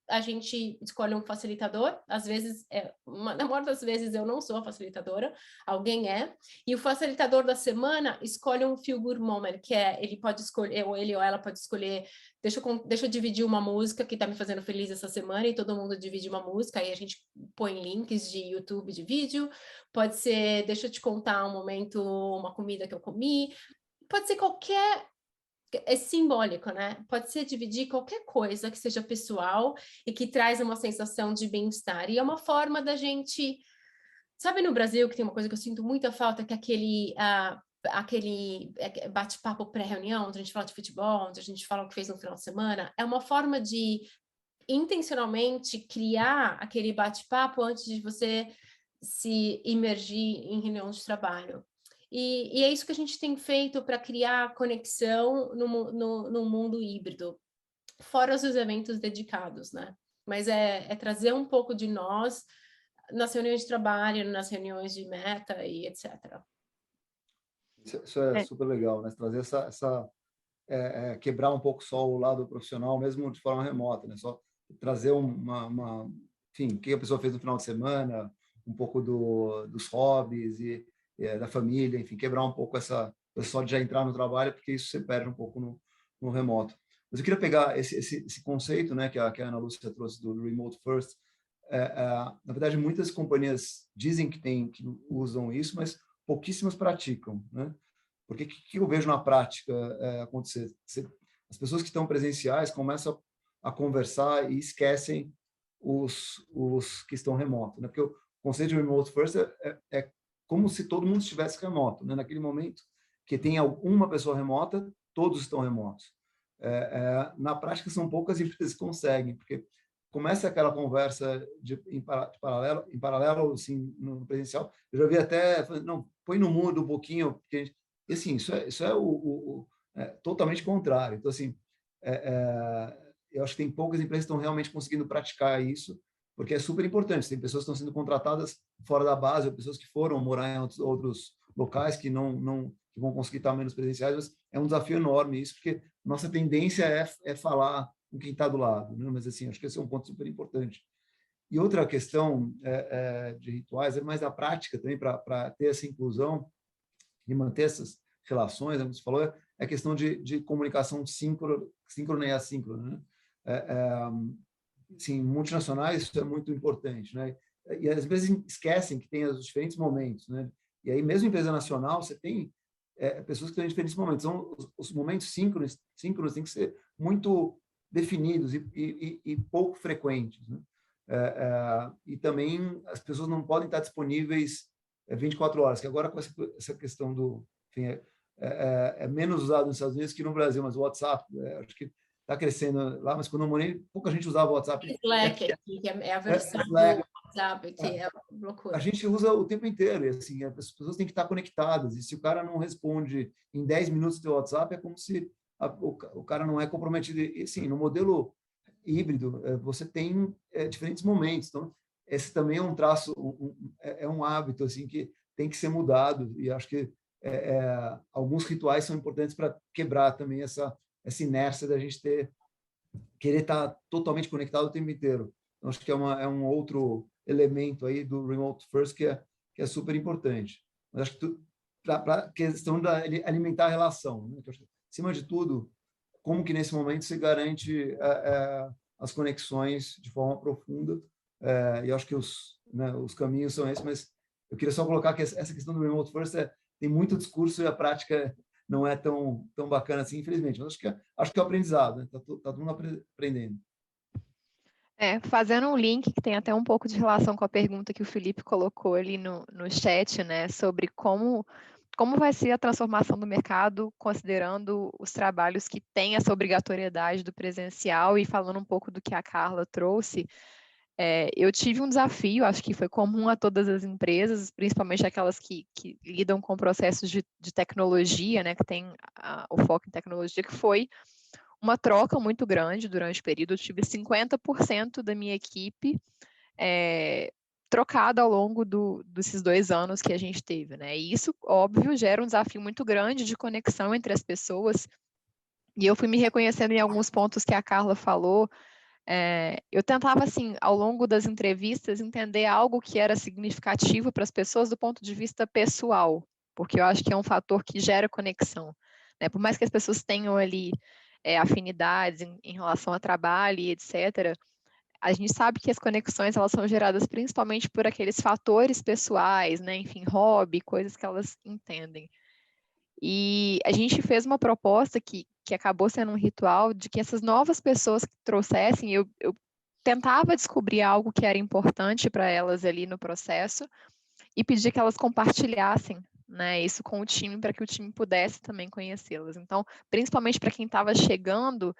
a gente escolhe um facilitador. Às vezes, na maioria das vezes, eu não sou a facilitadora. Alguém é. E o facilitador da semana escolhe um feel good moment, que ele pode escolher, ou ele ou ela pode escolher. Deixa eu dividir uma música que está me fazendo feliz essa semana, e todo mundo divide uma música, aí a gente põe links de YouTube, de vídeo. Pode ser, deixa eu te contar um momento, uma comida que eu comi. Pode ser qualquer... É simbólico, né? Pode ser dividir qualquer coisa que seja pessoal e que traz uma sensação de bem-estar. E é uma forma da gente... Sabe, no Brasil, que tem uma coisa que eu sinto muita falta, que é aquele bate-papo pré-reunião, onde a gente fala de futebol, onde a gente fala o que fez no final de semana. É uma forma de intencionalmente criar aquele bate-papo antes de você se imergir em reunião de trabalho. E é isso que a gente tem feito para criar conexão no mundo híbrido, fora os eventos dedicados, né? Mas é trazer um pouco de nós nas reuniões de trabalho, nas reuniões de meta e etc. Isso é super legal, né? Trazer quebrar um pouco só o lado profissional, mesmo de forma remota, né? Só trazer enfim, o que a pessoa fez no final de semana, um pouco dos hobbies e da família, enfim, quebrar um pouco só de já entrar no trabalho, porque isso você perde um pouco no remoto. Mas eu queria pegar esse conceito, né, que a Ana Lúcia trouxe do Remote First. Na verdade, muitas companhias dizem que usam isso, mas pouquíssimas praticam, né? Porque o que eu vejo na prática acontecer? As pessoas que estão presenciais começam a conversar e esquecem os que estão remotos, né? Porque o conceito de remote first é como se todo mundo estivesse remoto, né? Naquele momento que tem uma pessoa remota, todos estão remotos. Na prática, são poucas empresas que conseguem, porque começa aquela conversa em paralelo, assim, no presencial. Eu já vi até, não, põe no mudo um pouquinho, porque e assim, isso é totalmente contrário. Então, assim, eu acho que tem poucas empresas que estão realmente conseguindo praticar isso, porque é super importante. Tem pessoas que estão sendo contratadas fora da base, ou pessoas que foram morar em outros locais que que vão conseguir estar menos presenciais, mas é um desafio enorme isso, porque nossa tendência é falar com quem está do lado, né? Mas, assim, acho que esse é um ponto super importante. E outra questão de rituais é mais a prática também, para ter essa inclusão e manter essas relações, como você falou, é a questão de comunicação síncrona e assíncrona, né? Assim, multinacionais, isso é muito importante, né? E às vezes esquecem que tem os diferentes momentos, né? E aí, mesmo em empresa nacional, você tem pessoas que estão em diferentes momentos. Então, os momentos síncronos têm que ser muito definidos e pouco frequentes, né? E também as pessoas não podem estar disponíveis 24 horas, que agora com essa questão enfim, é menos usado nos Estados Unidos que no Brasil, mas o WhatsApp, acho que está crescendo lá, mas quando eu morei, pouca gente usava o WhatsApp. Slack, que é a versão do WhatsApp, que é loucura. A gente usa o tempo inteiro, e assim, as pessoas têm que estar conectadas, e se o cara não responde em 10 minutos do WhatsApp, é como se o cara não é comprometido. E assim, no modelo híbrido, você tem diferentes momentos, então esse também é um traço, um hábito assim que tem que ser mudado, e acho que alguns rituais são importantes para quebrar também essa inércia da gente querer estar totalmente conectado o tempo inteiro. Então, acho que é um outro elemento aí do Remote First que é super importante. Mas acho que para a questão da alimentar a relação, né? Acima de tudo, como que nesse momento se garante as conexões de forma profunda, e acho que os caminhos são esses, mas Eu queria só colocar que essa questão do remote first tem muito discurso e a prática não é tão bacana assim, infelizmente. Mas acho que é o aprendizado, né? Tá todo mundo aprendendo. Fazendo um link que tem até um pouco de relação com a pergunta que o Felipe colocou ali no chat, né, sobre como vai ser a transformação do mercado, considerando os trabalhos que têm essa obrigatoriedade do presencial, e falando um pouco do que a Carla trouxe. Eu tive um desafio, acho que foi comum a todas as empresas, principalmente aquelas que lidam com processos de tecnologia, né, que tem o foco em tecnologia, que foi uma troca muito grande durante o período. Eu tive 50% da minha equipe trocada ao longo desses 2 anos que a gente teve, né? E isso, óbvio, gera um desafio muito grande de conexão entre as pessoas. E eu fui me reconhecendo em alguns pontos que a Carla falou. Eu tentava, assim, ao longo das entrevistas, entender algo que era significativo para as pessoas do ponto de vista pessoal, porque eu acho que é um fator que gera conexão, né? Por mais que as pessoas tenham ali afinidades em relação a trabalho e etc., a gente sabe que as conexões elas são geradas principalmente por aqueles fatores pessoais, né? Enfim, hobby, coisas que elas entendem. E a gente fez uma proposta que acabou sendo um ritual de que essas novas pessoas que trouxessem, eu tentava descobrir algo que era importante para elas ali no processo e pedir que elas compartilhassem, né, isso com o time, para que o time pudesse também conhecê-las. Então, principalmente para quem estava chegando,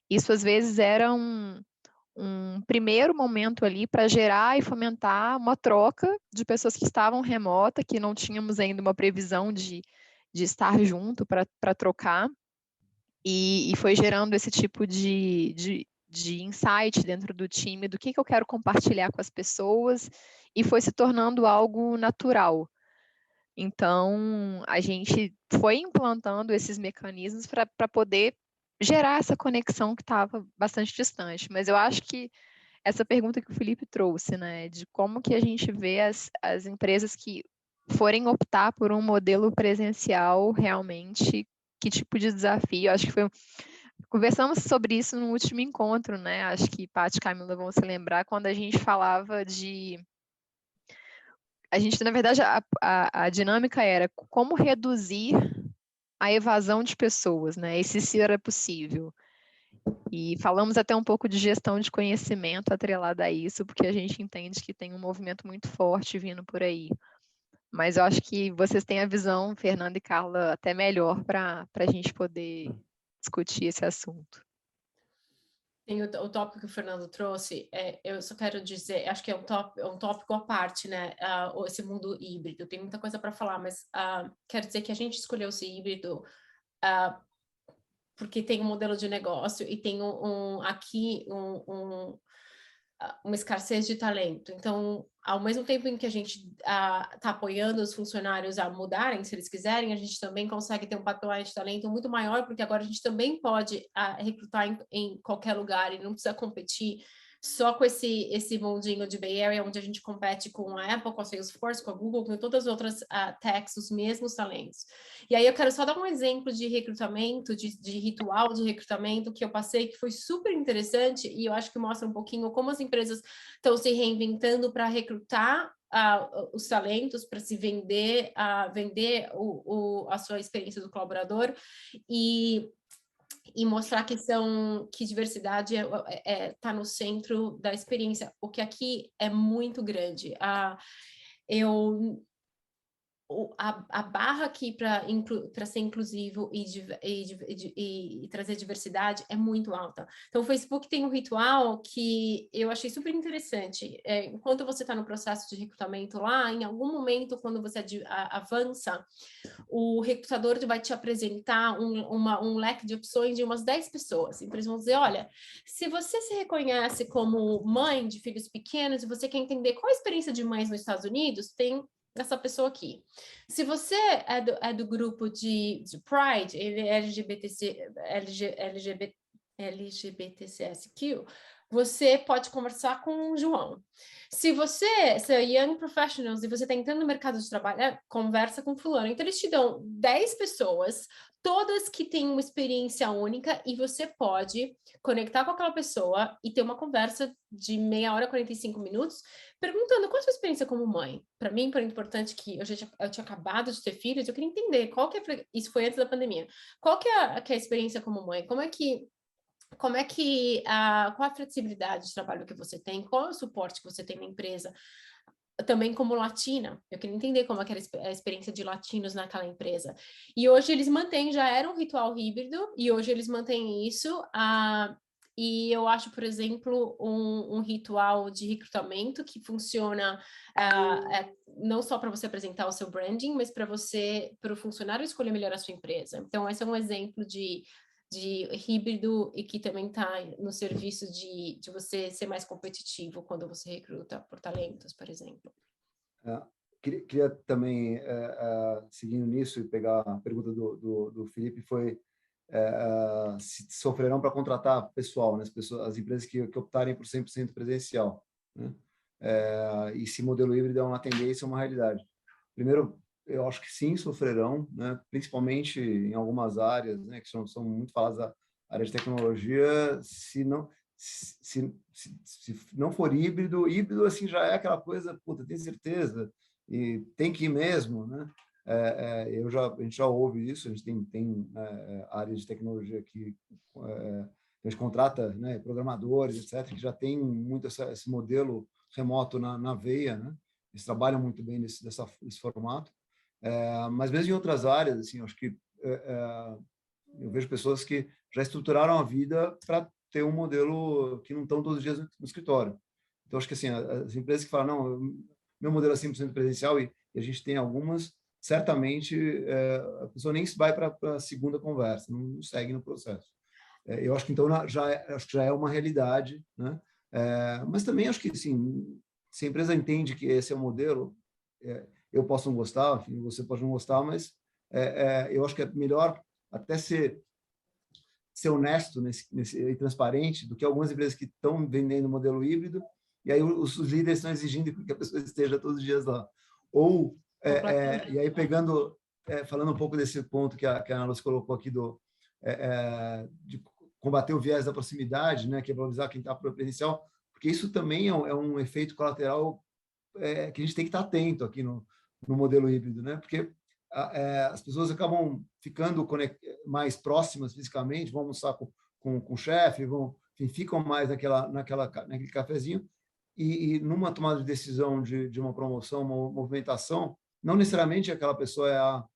isso às vezes era um primeiro momento ali para gerar e fomentar uma troca de pessoas que estavam remota, que não tínhamos ainda uma previsão de estar junto para trocar, e foi gerando esse tipo de insight dentro do time, do que eu quero compartilhar com as pessoas, e foi se tornando algo natural. Então, a gente foi implantando esses mecanismos para poder gerar essa conexão que estava bastante distante. Mas eu acho que essa pergunta que o Felipe trouxe, né, de como que a gente vê as empresas que forem optar por um modelo presencial, realmente, que tipo de desafio? Acho que conversamos sobre isso no último encontro, né? Acho que Paty e Camila vão se lembrar quando a gente falava a gente, na verdade, a dinâmica era como reduzir a evasão de pessoas, né? E se era possível. E falamos até um pouco de gestão de conhecimento atrelada a isso, porque a gente entende que tem um movimento muito forte vindo por aí. Mas eu acho que vocês têm a visão, Fernanda e Carla, até melhor para a gente poder discutir esse assunto. Tem o tópico que o Fernando trouxe, eu só quero dizer, acho que é um tópico à parte, né? Esse mundo híbrido. Tem muita coisa para falar, mas quero dizer que a gente escolheu esse híbrido porque tem um modelo de negócio e tem uma escassez de talento. Então, ao mesmo tempo em que a gente está apoiando os funcionários a mudarem, se eles quiserem, a gente também consegue ter um pipeline de talento muito maior, porque agora a gente também pode recrutar em qualquer lugar e não precisa competir só com esse mundinho de Bay Area, onde a gente compete com a Apple, com a Salesforce, com a Google, com todas as outras techs, os mesmos talentos. E aí eu quero só dar um exemplo de recrutamento, de ritual de recrutamento que eu passei, que foi super interessante, e eu acho que mostra um pouquinho como as empresas estão se reinventando para recrutar os talentos, para se vender, vender a sua experiência do colaborador, e mostrar que diversidade está no centro da experiência, o que aqui é muito grande. A barra aqui para ser inclusivo e trazer diversidade é muito alta. Então, o Facebook tem um ritual que eu achei super interessante. Enquanto você está no processo de recrutamento lá, em algum momento, quando você avança, o recrutador vai te apresentar um leque de opções de umas 10 pessoas. Então, eles vão dizer, olha, se você se reconhece como mãe de filhos pequenos e você quer entender qual a experiência de mães nos Estados Unidos, tem essa pessoa aqui. Se você é do grupo de Pride, ele é LGBTCSQ, você pode conversar com o João. Se você é young professionals e você está entrando no mercado de trabalho, conversa com fulano. Então, eles te dão 10 pessoas, todas que têm uma experiência única, e você pode conectar com aquela pessoa e ter uma conversa de meia hora, 45 minutos, perguntando qual é a sua experiência como mãe. Para mim, foi importante que eu tinha acabado de ter filhos, eu queria entender qual que é, isso foi antes da pandemia, qual que é a experiência como mãe, qual a flexibilidade de trabalho que você tem, qual é o suporte que você tem na empresa, também como latina, eu queria entender como é que era a experiência de latinos naquela empresa. E hoje eles mantêm, já era um ritual híbrido, e hoje eles mantêm isso, e eu acho, por exemplo, um ritual de recrutamento que funciona não só para você apresentar o seu branding, mas para o funcionário escolher melhor a sua empresa. Então, esse é um exemplo de híbrido e que também está no serviço de você ser mais competitivo quando você recruta por talentos, por exemplo. Queria também, seguindo nisso, e pegar a pergunta do Felipe, foi se sofrerão para contratar pessoal, né? As empresas que optarem por 100% presencial, né? E se modelo híbrido é uma tendência, uma realidade. Primeiro, eu acho que sim, sofrerão, né? Principalmente em algumas áreas, né, que são muito faladas da área de tecnologia. Se não for híbrido assim já é aquela coisa, puta, tem certeza, e tem que ir mesmo, né? A gente já ouve isso, a gente tem áreas de tecnologia que a gente contrata, né, programadores, etc., que já tem muito esse modelo remoto na veia, né? Eles trabalham muito bem nesse formato. Mas mesmo em outras áreas, assim, acho que eu vejo pessoas que já estruturaram a vida para ter um modelo que não estão todos os dias no escritório. Então, acho que assim, as empresas que falam, não, meu modelo é 100% presencial, e a gente tem algumas, certamente a pessoa nem vai para a segunda conversa, não segue no processo. Eu acho que então já é uma realidade, né? Mas também acho que, assim, se a empresa entende que esse é o modelo, eu posso não gostar, enfim, você pode não gostar, mas eu acho que é melhor até ser honesto e transparente do que algumas empresas que estão vendendo modelo híbrido, e aí os líderes estão exigindo que a pessoa esteja todos os dias lá. Ou, e aí falando um pouco desse ponto que a Ana Lúcia colocou aqui de combater o viés da proximidade, né, que é valorizar quem está para o presencial, porque isso também é um efeito colateral que a gente tem que estar atento aqui no modelo híbrido, né? Porque as pessoas acabam ficando mais próximas fisicamente, vão almoçar com o chefe, ficam mais naquele cafezinho, e numa tomada de decisão de uma promoção, uma movimentação, não necessariamente aquela pessoa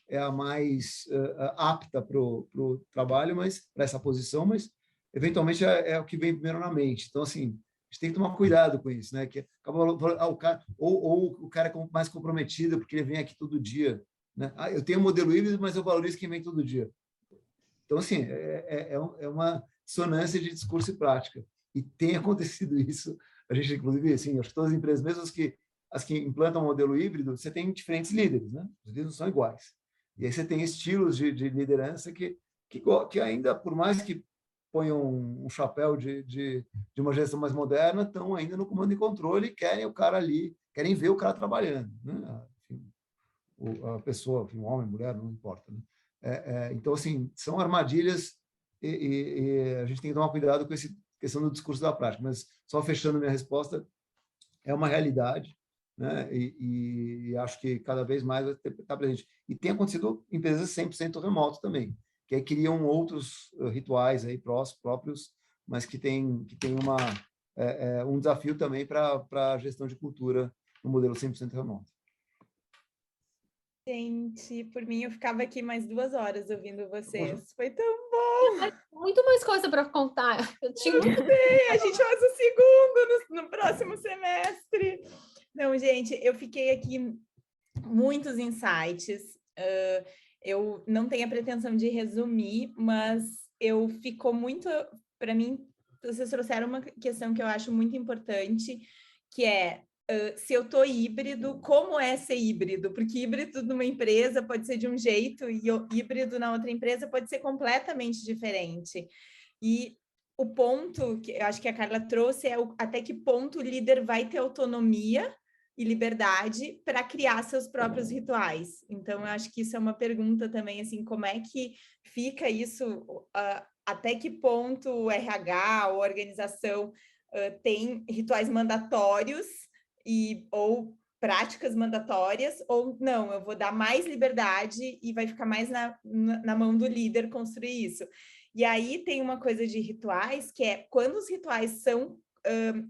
é a mais apta para o trabalho, mas para essa posição, mas eventualmente é o que vem primeiro na mente. Então, assim, a gente tem que tomar cuidado com isso, né? Que o cara, ou o cara é mais comprometido porque ele vem aqui todo dia, né? Eu tenho um modelo híbrido, mas eu valorizo quem vem todo dia. Então, assim, é uma dissonância de discurso e prática. E tem acontecido isso. A gente, inclusive, assim, acho que todas as empresas, mesmo as que implantam um modelo híbrido, você tem diferentes líderes, né? Os líderes não são iguais. E aí você tem estilos de liderança que ainda, por mais que ponham um chapéu de uma gestão mais moderna, estão ainda no comando e controle e querem o cara ali, querem ver o cara trabalhando, né? Enfim, a pessoa, enfim, homem, mulher, não importa, né? Então, assim, são armadilhas e a gente tem que tomar cuidado com essa questão do discurso da prática. Mas, só fechando minha resposta, é uma realidade, né? E acho que cada vez mais vai estar presente. E tem acontecido em empresas 100% remoto também, que aí criam outros rituais aí próprios, mas que tem um desafio também para a gestão de cultura no modelo 100% remoto. Gente, por mim eu ficava aqui mais 2 horas ouvindo vocês. Foi tão bom! Muito mais coisa para contar. Eu tinha... a gente faz o segundo no próximo semestre. Não, gente, eu fiquei aqui muitos insights. Eu não tenho a pretensão de resumir, mas ficou muito, para mim, vocês trouxeram uma questão que eu acho muito importante, que é se eu estou híbrido, como é ser híbrido? Porque híbrido numa empresa pode ser de um jeito e híbrido na outra empresa pode ser completamente diferente. E o ponto que eu acho que a Carla trouxe é até que ponto o líder vai ter autonomia e liberdade para criar seus próprios rituais. Então, eu acho que isso é uma pergunta também, assim, como é que fica isso, até que ponto o RH ou a organização tem rituais mandatórios ou práticas mandatórias, ou não, eu vou dar mais liberdade e vai ficar mais na mão do líder construir isso. E aí tem uma coisa de rituais, que é quando os rituais são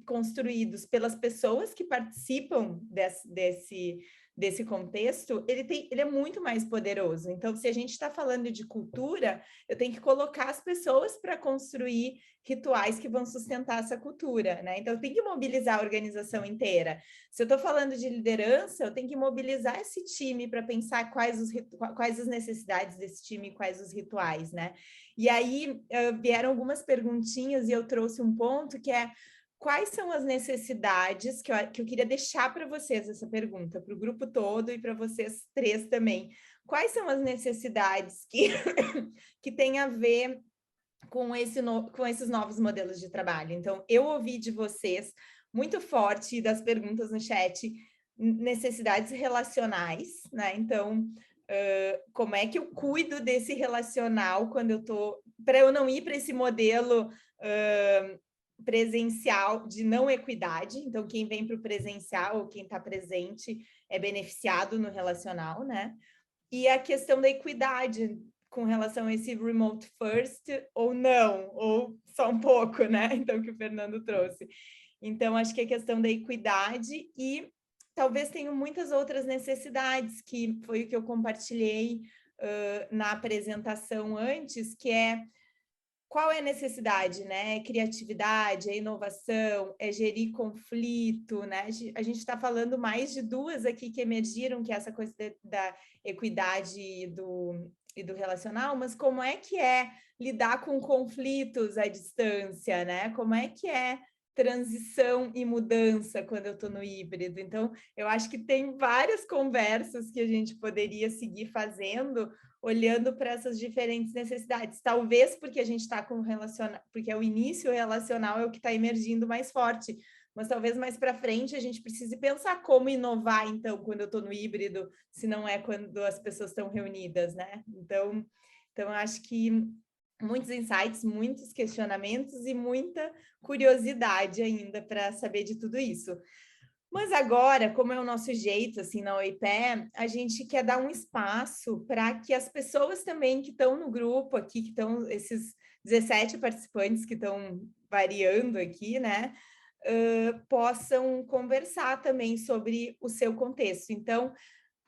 construídos pelas pessoas que participam desse contexto, ele é muito mais poderoso. Então, se a gente está falando de cultura, eu tenho que colocar as pessoas para construir rituais que vão sustentar essa cultura, né? Então, eu tenho que mobilizar a organização inteira. Se eu estou falando de liderança, eu tenho que mobilizar esse time para pensar quais as necessidades desse time, quais os rituais, né? E aí, vieram algumas perguntinhas e eu trouxe um ponto que é quais são as necessidades que eu queria deixar para vocês essa pergunta, para o grupo todo e para vocês três também. Quais são as necessidades que tem a ver com esses novos modelos de trabalho? Então, eu ouvi de vocês muito forte das perguntas no chat, necessidades relacionais, né? Então, como é que eu cuido desse relacional quando eu tô, para eu não ir para esse modelo presencial de não equidade. Então, quem vem para o presencial ou quem está presente é beneficiado no relacional, né? E a questão da equidade com relação a esse remote first ou não, ou só um pouco, né? Então, que o Fernando trouxe. Então, acho que a questão da equidade e talvez tenham muitas outras necessidades, que foi o que eu compartilhei na apresentação antes, que é qual é a necessidade, né? É criatividade, é inovação, é gerir conflito, né? A gente está falando mais de duas aqui que emergiram, que é essa coisa da equidade e do relacional, mas como é que é lidar com conflitos à distância, né? Como é que é transição e mudança quando eu estou no híbrido? Então, eu acho que tem várias conversas que a gente poderia seguir fazendo, olhando para essas diferentes necessidades. Talvez porque a gente está com porque o início relacional é o que está emergindo mais forte, mas talvez mais para frente a gente precise pensar como inovar, então, quando eu estou no híbrido, se não é quando as pessoas estão reunidas, né? Então eu acho que muitos insights, muitos questionamentos e muita curiosidade ainda para saber de tudo isso. Mas agora, como é o nosso jeito, assim, na OIPE, a gente quer dar um espaço para que as pessoas também que estão no grupo aqui, que estão, esses 17 participantes que estão variando aqui, né, possam conversar também sobre o seu contexto. Então,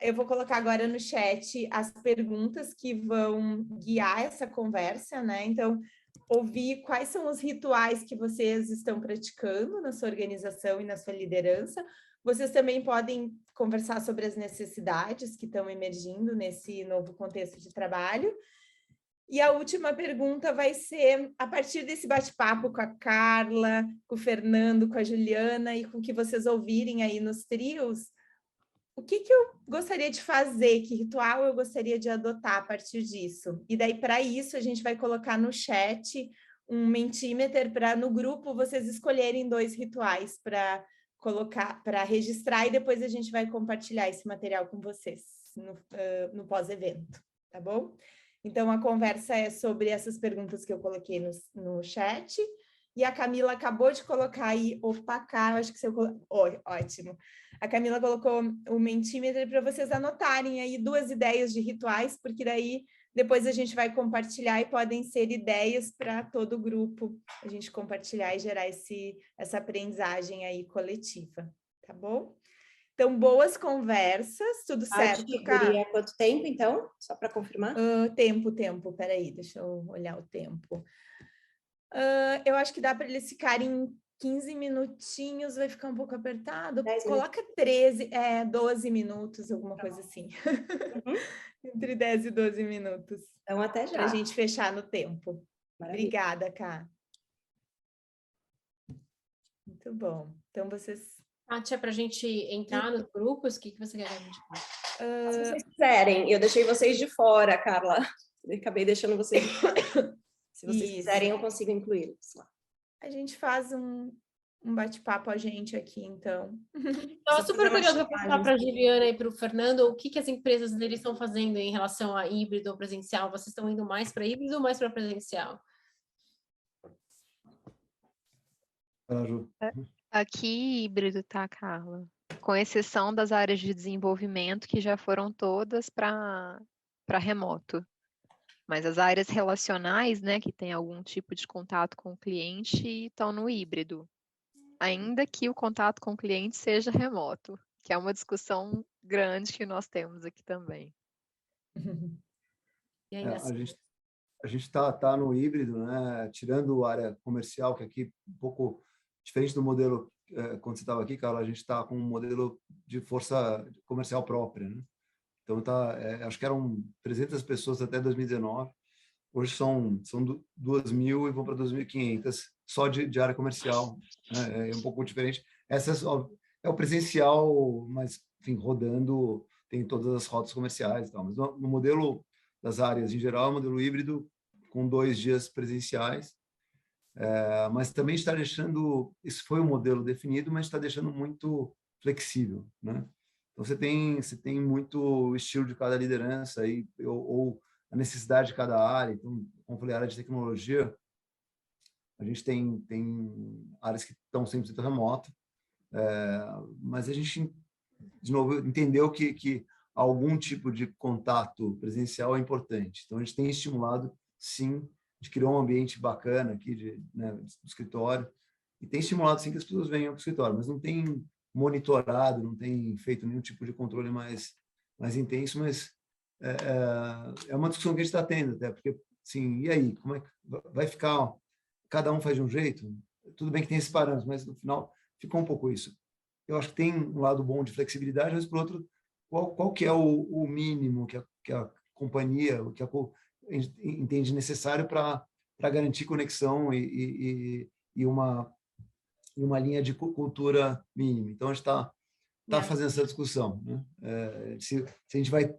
eu vou colocar agora no chat as perguntas que vão guiar essa conversa, né? Então, ouvir quais são os rituais que vocês estão praticando na sua organização e na sua liderança. Vocês também podem conversar sobre as necessidades que estão emergindo nesse novo contexto de trabalho. E a última pergunta vai ser, a partir desse bate-papo com a Carla, com o Fernando, com a Juliana e com o que vocês ouvirem aí nos trios, o que eu gostaria de fazer, que ritual eu gostaria de adotar a partir disso? E daí, para isso, a gente vai colocar no chat um Mentimeter para, no grupo, vocês escolherem 2 rituais para colocar, para registrar, e depois a gente vai compartilhar esse material com vocês no pós-evento, tá bom? Então, a conversa é sobre essas perguntas que eu coloquei no chat, e a Camila acabou de colocar aí, opa, cá, acho que ótimo. A Camila colocou o Mentimeter para vocês anotarem aí 2 ideias de rituais, porque daí depois a gente vai compartilhar e podem ser ideias para todo o grupo, a gente compartilhar e gerar essa aprendizagem aí coletiva, tá bom? Então, boas conversas, tudo certo, Guria, quanto tempo, então? Só para confirmar? Tempo, peraí, deixa eu olhar o tempo. Eu acho que dá para eles ficarem 15 minutinhos, vai ficar um pouco apertado. Coloca 12 minutos, alguma coisa assim. Uhum. Entre 10 e 12 minutos. Então, até já. Para a gente fechar no tempo. Maravilha. Obrigada, Ká. Muito bom. Então, vocês... Kátia, para a gente entrar nos grupos, o que você quer que a gente faça? Se vocês quiserem, eu deixei vocês de fora, Carla. Eu acabei deixando vocês de fora. Se vocês Isso. quiserem, eu consigo incluí-los lá. A gente faz um bate-papo a gente aqui, então. Estava Só super fazer uma curiosa para perguntar para a checagem. Juliana e para o Fernando o que as empresas deles estão fazendo em relação a híbrido ou presencial. Vocês estão indo mais para híbrido ou mais para presencial? Ju. Aqui híbrido, tá, Carla? Com exceção das áreas de desenvolvimento que já foram todas para remoto. Mas as áreas relacionais, né, que tem algum tipo de contato com o cliente, estão no híbrido. Ainda que o contato com o cliente seja remoto, que é uma discussão grande que nós temos aqui também. E ainda A gente está no híbrido, né? Tirando a área comercial, que aqui um pouco diferente do modelo quando você estava aqui, Carla, a gente está com um modelo de força comercial própria, né? Então acho que eram 300 pessoas até 2019. Hoje são 2.000 e vão para 2.500 só de área comercial, né? É um pouco diferente. Essa é o presencial, mas enfim, rodando, tem todas as rotas comerciais e tal. Mas no modelo das áreas em geral, é um modelo híbrido com 2 dias presenciais. Mas também está deixando, isso foi um modelo definido, mas está deixando muito flexível, né? Então você tem muito estilo de cada liderança ou a necessidade de cada área. Então, como eu falei, a área de tecnologia, a gente tem áreas que estão 100% remoto, mas a gente, de novo, entendeu que algum tipo de contato presencial é importante. Então, a gente tem estimulado, sim, de criar um ambiente bacana aqui do escritório, e tem estimulado, sim, que as pessoas venham para o escritório, mas não tem monitorado, não tem feito nenhum tipo de controle mais intenso, mas é uma discussão que a gente está tendo, até, porque, sim, e aí, como é que vai ficar? Cada um faz de um jeito? Tudo bem que tem esses parâmetros, mas no final ficou um pouco isso. Eu acho que tem um lado bom de flexibilidade, mas, por outro, qual que é o mínimo que a companhia, que a entende necessário para garantir conexão e uma linha de cultura mínima. Então, a gente está fazendo essa discussão, né? Se a gente vai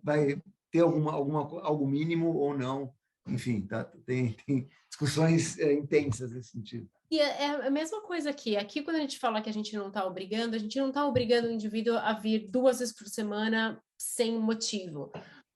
ter algo mínimo ou não. Enfim, tem discussões intensas nesse sentido. E é a mesma coisa aqui. Aqui, quando a gente fala que a gente não está obrigando, a gente não está obrigando o indivíduo a vir 2 vezes por semana sem motivo.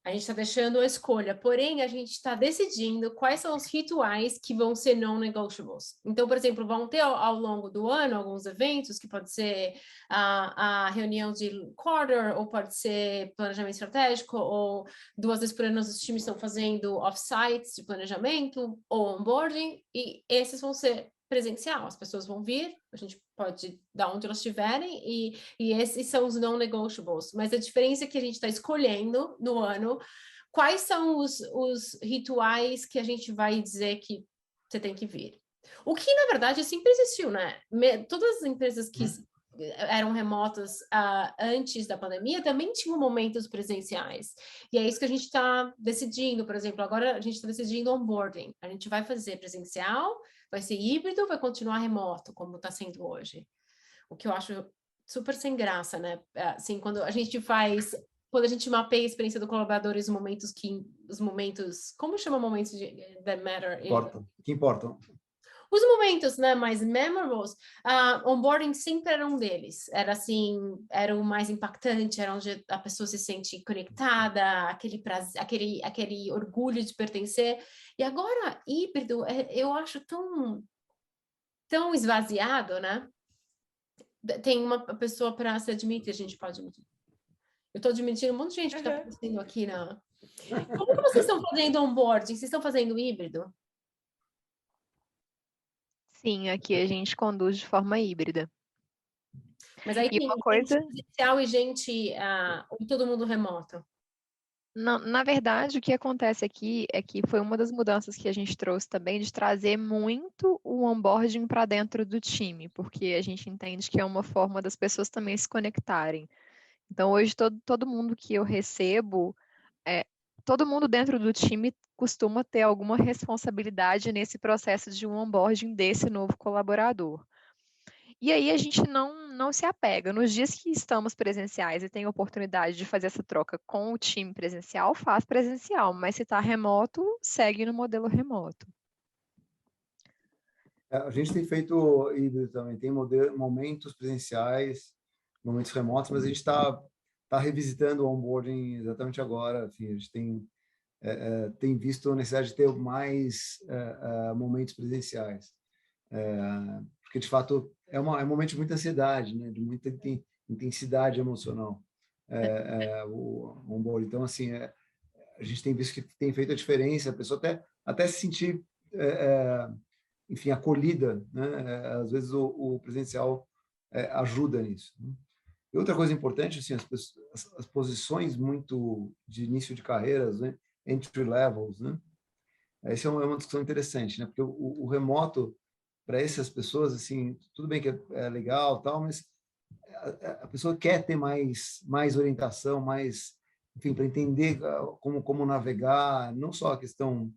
A gente está deixando a escolha, porém, a gente está decidindo quais são os rituais que vão ser non-negotiables. Então, por exemplo, vão ter ao longo do ano alguns eventos, que pode ser a reunião de quarter, ou pode ser planejamento estratégico, ou 2 vezes por ano os times estão fazendo off-sites de planejamento, ou onboarding, e esses vão ser presencial, as pessoas vão vir, a gente pode dar onde elas estiverem, e esses são os non-negotiables, mas a diferença é que a gente está escolhendo no ano quais são os rituais que a gente vai dizer que você tem que vir. O que, na verdade, sempre existiu, né? Todas as empresas que eram remotas antes da pandemia também tinham momentos presenciais. E é isso que a gente está decidindo, por exemplo, agora a gente está decidindo onboarding. A gente vai fazer presencial, vai ser híbrido, vai continuar remoto, como está sendo hoje. O que eu acho super sem graça, né? Assim, quando a gente mapeia a experiência do colaborador, os momentos, como chama momentos that matter? Que importam. Os momentos, né, mais memorables, onboarding sempre era um deles. Era assim, era o mais impactante, era onde a pessoa se sente conectada, aquele prazer, aquele orgulho de pertencer. E agora, híbrido, eu acho tão esvaziado, né? Tem uma pessoa para se admitir, a gente pode admitir. Eu estou admitindo um monte de gente que está aparecendo aqui na... Como que vocês estão fazendo onboarding? Vocês estão fazendo híbrido? Sim, aqui a gente conduz de forma híbrida. Mas aí tem uma coisa... gente presencial e gente, ou todo mundo remoto? Na verdade, o que acontece aqui é que foi uma das mudanças que a gente trouxe também de trazer muito o onboarding para dentro do time, porque a gente entende que é uma forma das pessoas também se conectarem. Então, hoje, todo mundo que eu recebo, todo mundo dentro do time costuma ter alguma responsabilidade nesse processo de um onboarding desse novo colaborador. E aí a gente não se apega. Nos dias que estamos presenciais e tem oportunidade de fazer essa troca com o time presencial, faz presencial. Mas se está remoto, segue no modelo remoto. A gente tem feito híbrido também, tem momentos presenciais, momentos remotos, mas a gente está revisitando o onboarding exatamente agora. Enfim, a gente tem visto a necessidade de ter mais momentos presenciais, porque de fato é um momento de muita ansiedade, né? De muita intensidade emocional, o onboarding. Então, assim, a gente tem visto que tem feito a diferença, a pessoa até se sentir enfim, acolhida, né? Às vezes o presencial ajuda nisso, né? E outra coisa importante, assim, as posições muito de início de carreiras, né? Entry levels, né? Essa é uma discussão interessante, né? Porque o remoto, para essas pessoas, assim, tudo bem que é legal, tal, mas a pessoa quer ter mais orientação, enfim, para entender como navegar, não só a questão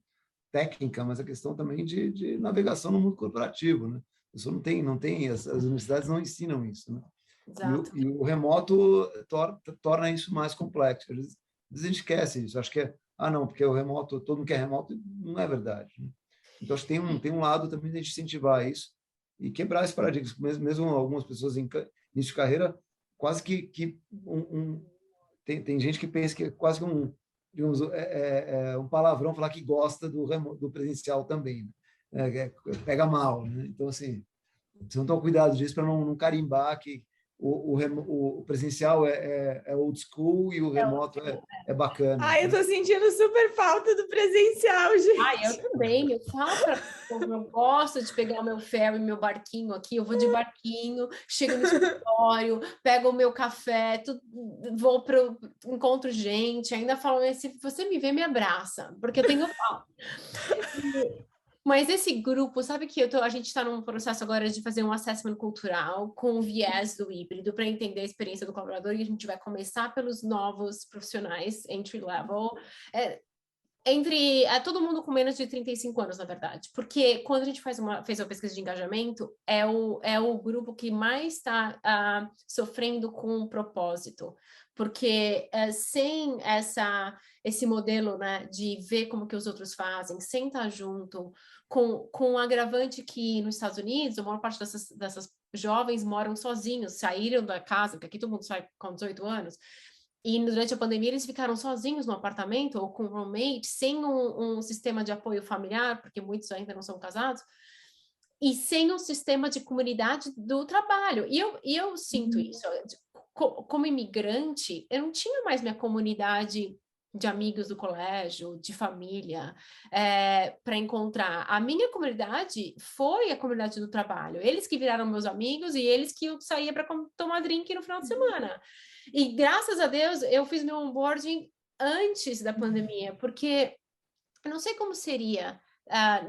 técnica, mas a questão também de navegação no mundo corporativo, né? A pessoa não tem as universidades não ensinam isso, né? Exato. E o remoto torna isso mais complexo. Às vezes a gente esquece isso. Acho que não, porque o remoto, todo mundo quer remoto, não é verdade, né? Então, acho que tem um lado também de a gente incentivar isso e quebrar esse paradigma. Mesmo algumas pessoas em início de carreira, quase que tem gente que pensa que é quase que digamos, um palavrão falar que gosta do presencial também, né? Pega mal, né? Então, assim, vocês não tomar cuidado disso para não carimbar que o presencial é old school e o remoto é bacana. Ai, eu tô sentindo super falta do presencial, gente. Eu também. Eu falo para eu gosto de pegar o meu ferry, meu barquinho aqui. Eu vou de barquinho, chego no escritório, pego o meu café, vou para encontro gente, ainda falo, se você me vê, me abraça, porque eu tenho falta. Mas esse grupo, sabe que a gente está num processo agora de fazer um assessment cultural com o viés do híbrido para entender a experiência do colaborador, e a gente vai começar pelos novos profissionais, entry level, todo mundo com menos de 35 anos, na verdade, porque quando a gente fez uma pesquisa de engajamento, é o grupo que mais está sofrendo com um propósito, porque sem esse modelo, né, de ver como que os outros fazem, sem estar junto, com o agravante que nos Estados Unidos, a maior parte dessas jovens moram sozinhos, saíram da casa, porque aqui todo mundo sai com 18 anos, e durante a pandemia eles ficaram sozinhos no apartamento ou com roommate, sem um sistema de apoio familiar, porque muitos ainda não são casados, e sem um sistema de comunidade do trabalho. E eu sinto isso. Como imigrante, eu não tinha mais minha comunidade de amigos do colégio, de família, para encontrar. A minha comunidade foi a comunidade do trabalho. Eles que viraram meus amigos e eles que eu saía para tomar drink no final de semana. E graças a Deus eu fiz meu onboarding antes da pandemia, porque eu não sei como seria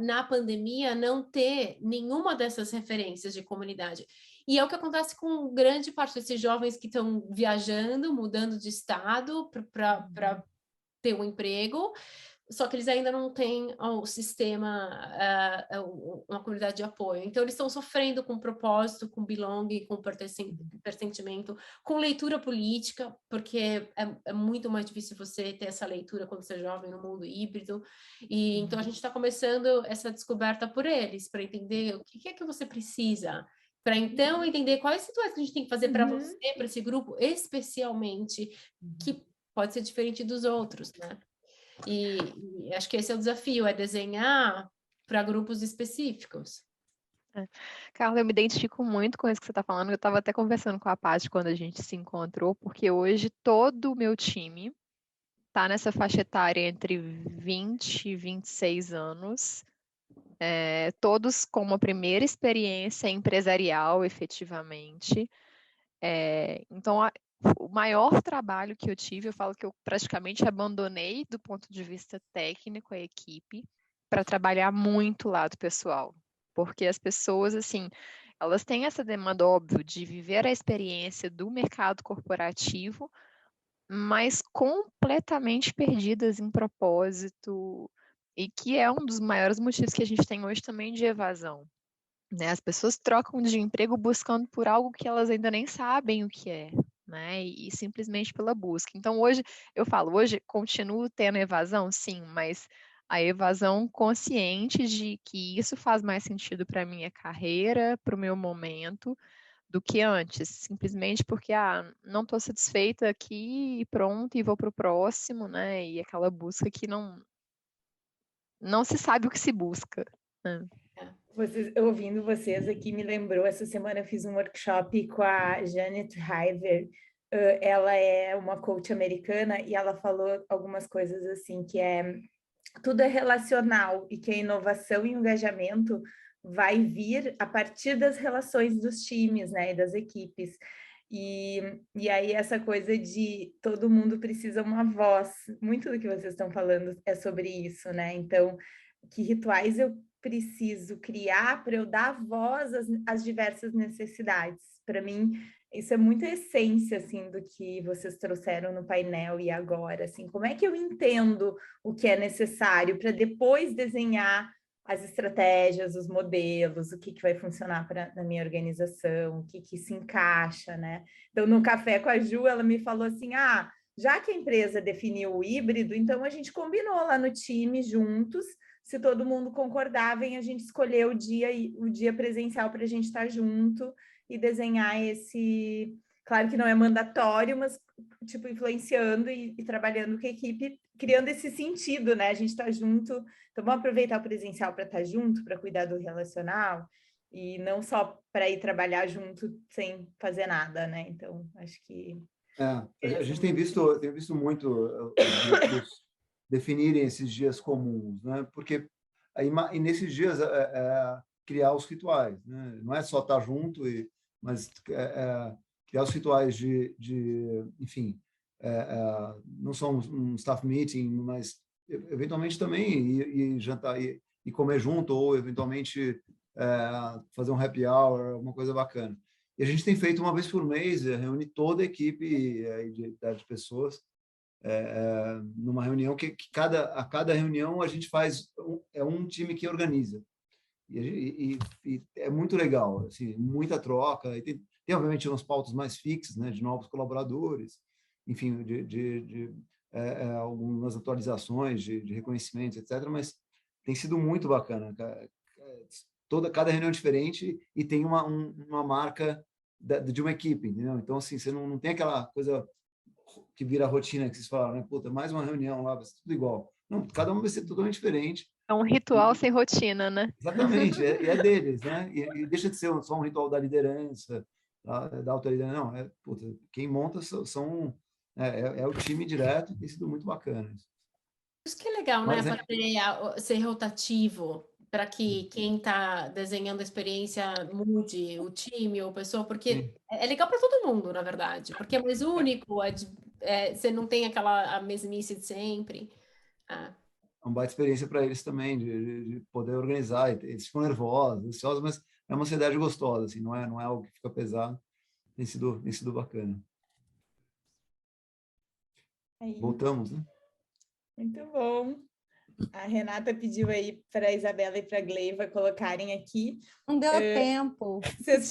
na pandemia não ter nenhuma dessas referências de comunidade. E é o que acontece com grande parte desses jovens que estão viajando, mudando de estado para ter um emprego, só que eles ainda não têm o sistema, uma comunidade de apoio. Então, eles estão sofrendo com propósito, com belonging, com pertencimento, com leitura política, porque é muito mais difícil você ter essa leitura quando você é jovem no mundo híbrido. E então, a gente está começando essa descoberta por eles, para entender o que é que você precisa, para então entender quais situações que a gente tem que fazer para você, para esse grupo, especialmente, que pode ser diferente dos outros, né? E acho que esse é o desafio, é desenhar para grupos específicos. Carla, eu me identifico muito com isso que você está falando. Eu estava até conversando com a Paty quando a gente se encontrou, porque hoje todo o meu time está nessa faixa etária entre 20 e 26 anos, todos com uma primeira experiência empresarial, efetivamente. Então, o maior trabalho que eu tive, eu falo que eu praticamente abandonei do ponto de vista técnico a equipe para trabalhar muito o lado pessoal, porque as pessoas, assim, elas têm essa demanda, óbvio, de viver a experiência do mercado corporativo, mas completamente perdidas em propósito, e que é um dos maiores motivos que a gente tem hoje também de evasão, né? As pessoas trocam de emprego buscando por algo que elas ainda nem sabem o que é, né? E simplesmente pela busca. Então, hoje, eu falo, hoje continuo tendo evasão, sim, mas a evasão consciente de que isso faz mais sentido para a minha carreira, para o meu momento, do que antes, simplesmente porque não estou satisfeita aqui e pronto, e vou para o próximo, né? E aquela busca que não se sabe o que se busca, né? Ouvindo vocês aqui, me lembrou, essa semana eu fiz um workshop com a Janet Hiver. Ela é uma coach americana e ela falou algumas coisas assim, que tudo é relacional e que a inovação e o engajamento vai vir a partir das relações dos times, né, e das equipes. E aí essa coisa de todo mundo precisa uma voz, muito do que vocês estão falando é sobre isso, né? Então, que rituais eu preciso criar para eu dar voz às diversas necessidades? Para mim, isso é muita essência, assim, do que vocês trouxeram no painel e agora, assim, como é que eu entendo o que é necessário para depois desenhar as estratégias, os modelos, o que vai funcionar na minha organização, o que se encaixa, né? Então, no café com a Ju, ela me falou assim, já que a empresa definiu o híbrido, então a gente combinou lá no time juntos, se todo mundo concordava em a gente escolher o dia presencial para a gente estar junto e desenhar esse... Claro que não é mandatório, mas tipo influenciando e trabalhando com a equipe, criando esse sentido, né? A gente está junto, então vamos aproveitar o presencial para estar junto, para cuidar do relacional, e não só para ir trabalhar junto sem fazer nada, né? Então, acho que... a gente tem visto muito os grupos definirem esses dias comuns, né? Porque e nesses dias criar os rituais, né? Não é só estar junto, mas criar os rituais enfim, não só um staff meeting, mas eventualmente também ir jantar e comer junto, ou eventualmente fazer um happy hour, uma coisa bacana. E a gente tem feito uma vez por mês, reúne toda a equipe de pessoas numa reunião que a cada reunião a gente faz um time que organiza. E é muito legal, assim, muita troca. E tem obviamente umas pautas mais fixas, né, de novos colaboradores, enfim, algumas atualizações de reconhecimentos, etc. Mas tem sido muito bacana. Cada reunião é diferente e tem uma marca de uma equipe, entendeu? Então, assim, você não tem aquela coisa que vira rotina que vocês falam, né? Puta, mais uma reunião lá, vai ser tudo igual. Não, cada um vai ser totalmente diferente. É um ritual sem rotina, né? Exatamente, é deles, né? E deixa de ser só um ritual da liderança, da autoridade. Não, puta, quem monta é o time direto, tem sido muito bacana. Isso que é legal, né? Para ser rotativo, para que quem está desenhando a experiência mude o time ou a pessoa, porque é legal para todo mundo, na verdade, porque é mais único, você não tem a mesmice de sempre. É uma baita experiência para eles também, de poder organizar. Eles ficam nervosos, ansiosos, mas é uma ansiedade gostosa, assim, não é algo que fica pesado. Tem sido bacana. Voltamos, né? Muito bom. A Renata pediu aí para a Isabela e para a Gleiva colocarem aqui. Não deu tempo. Vocês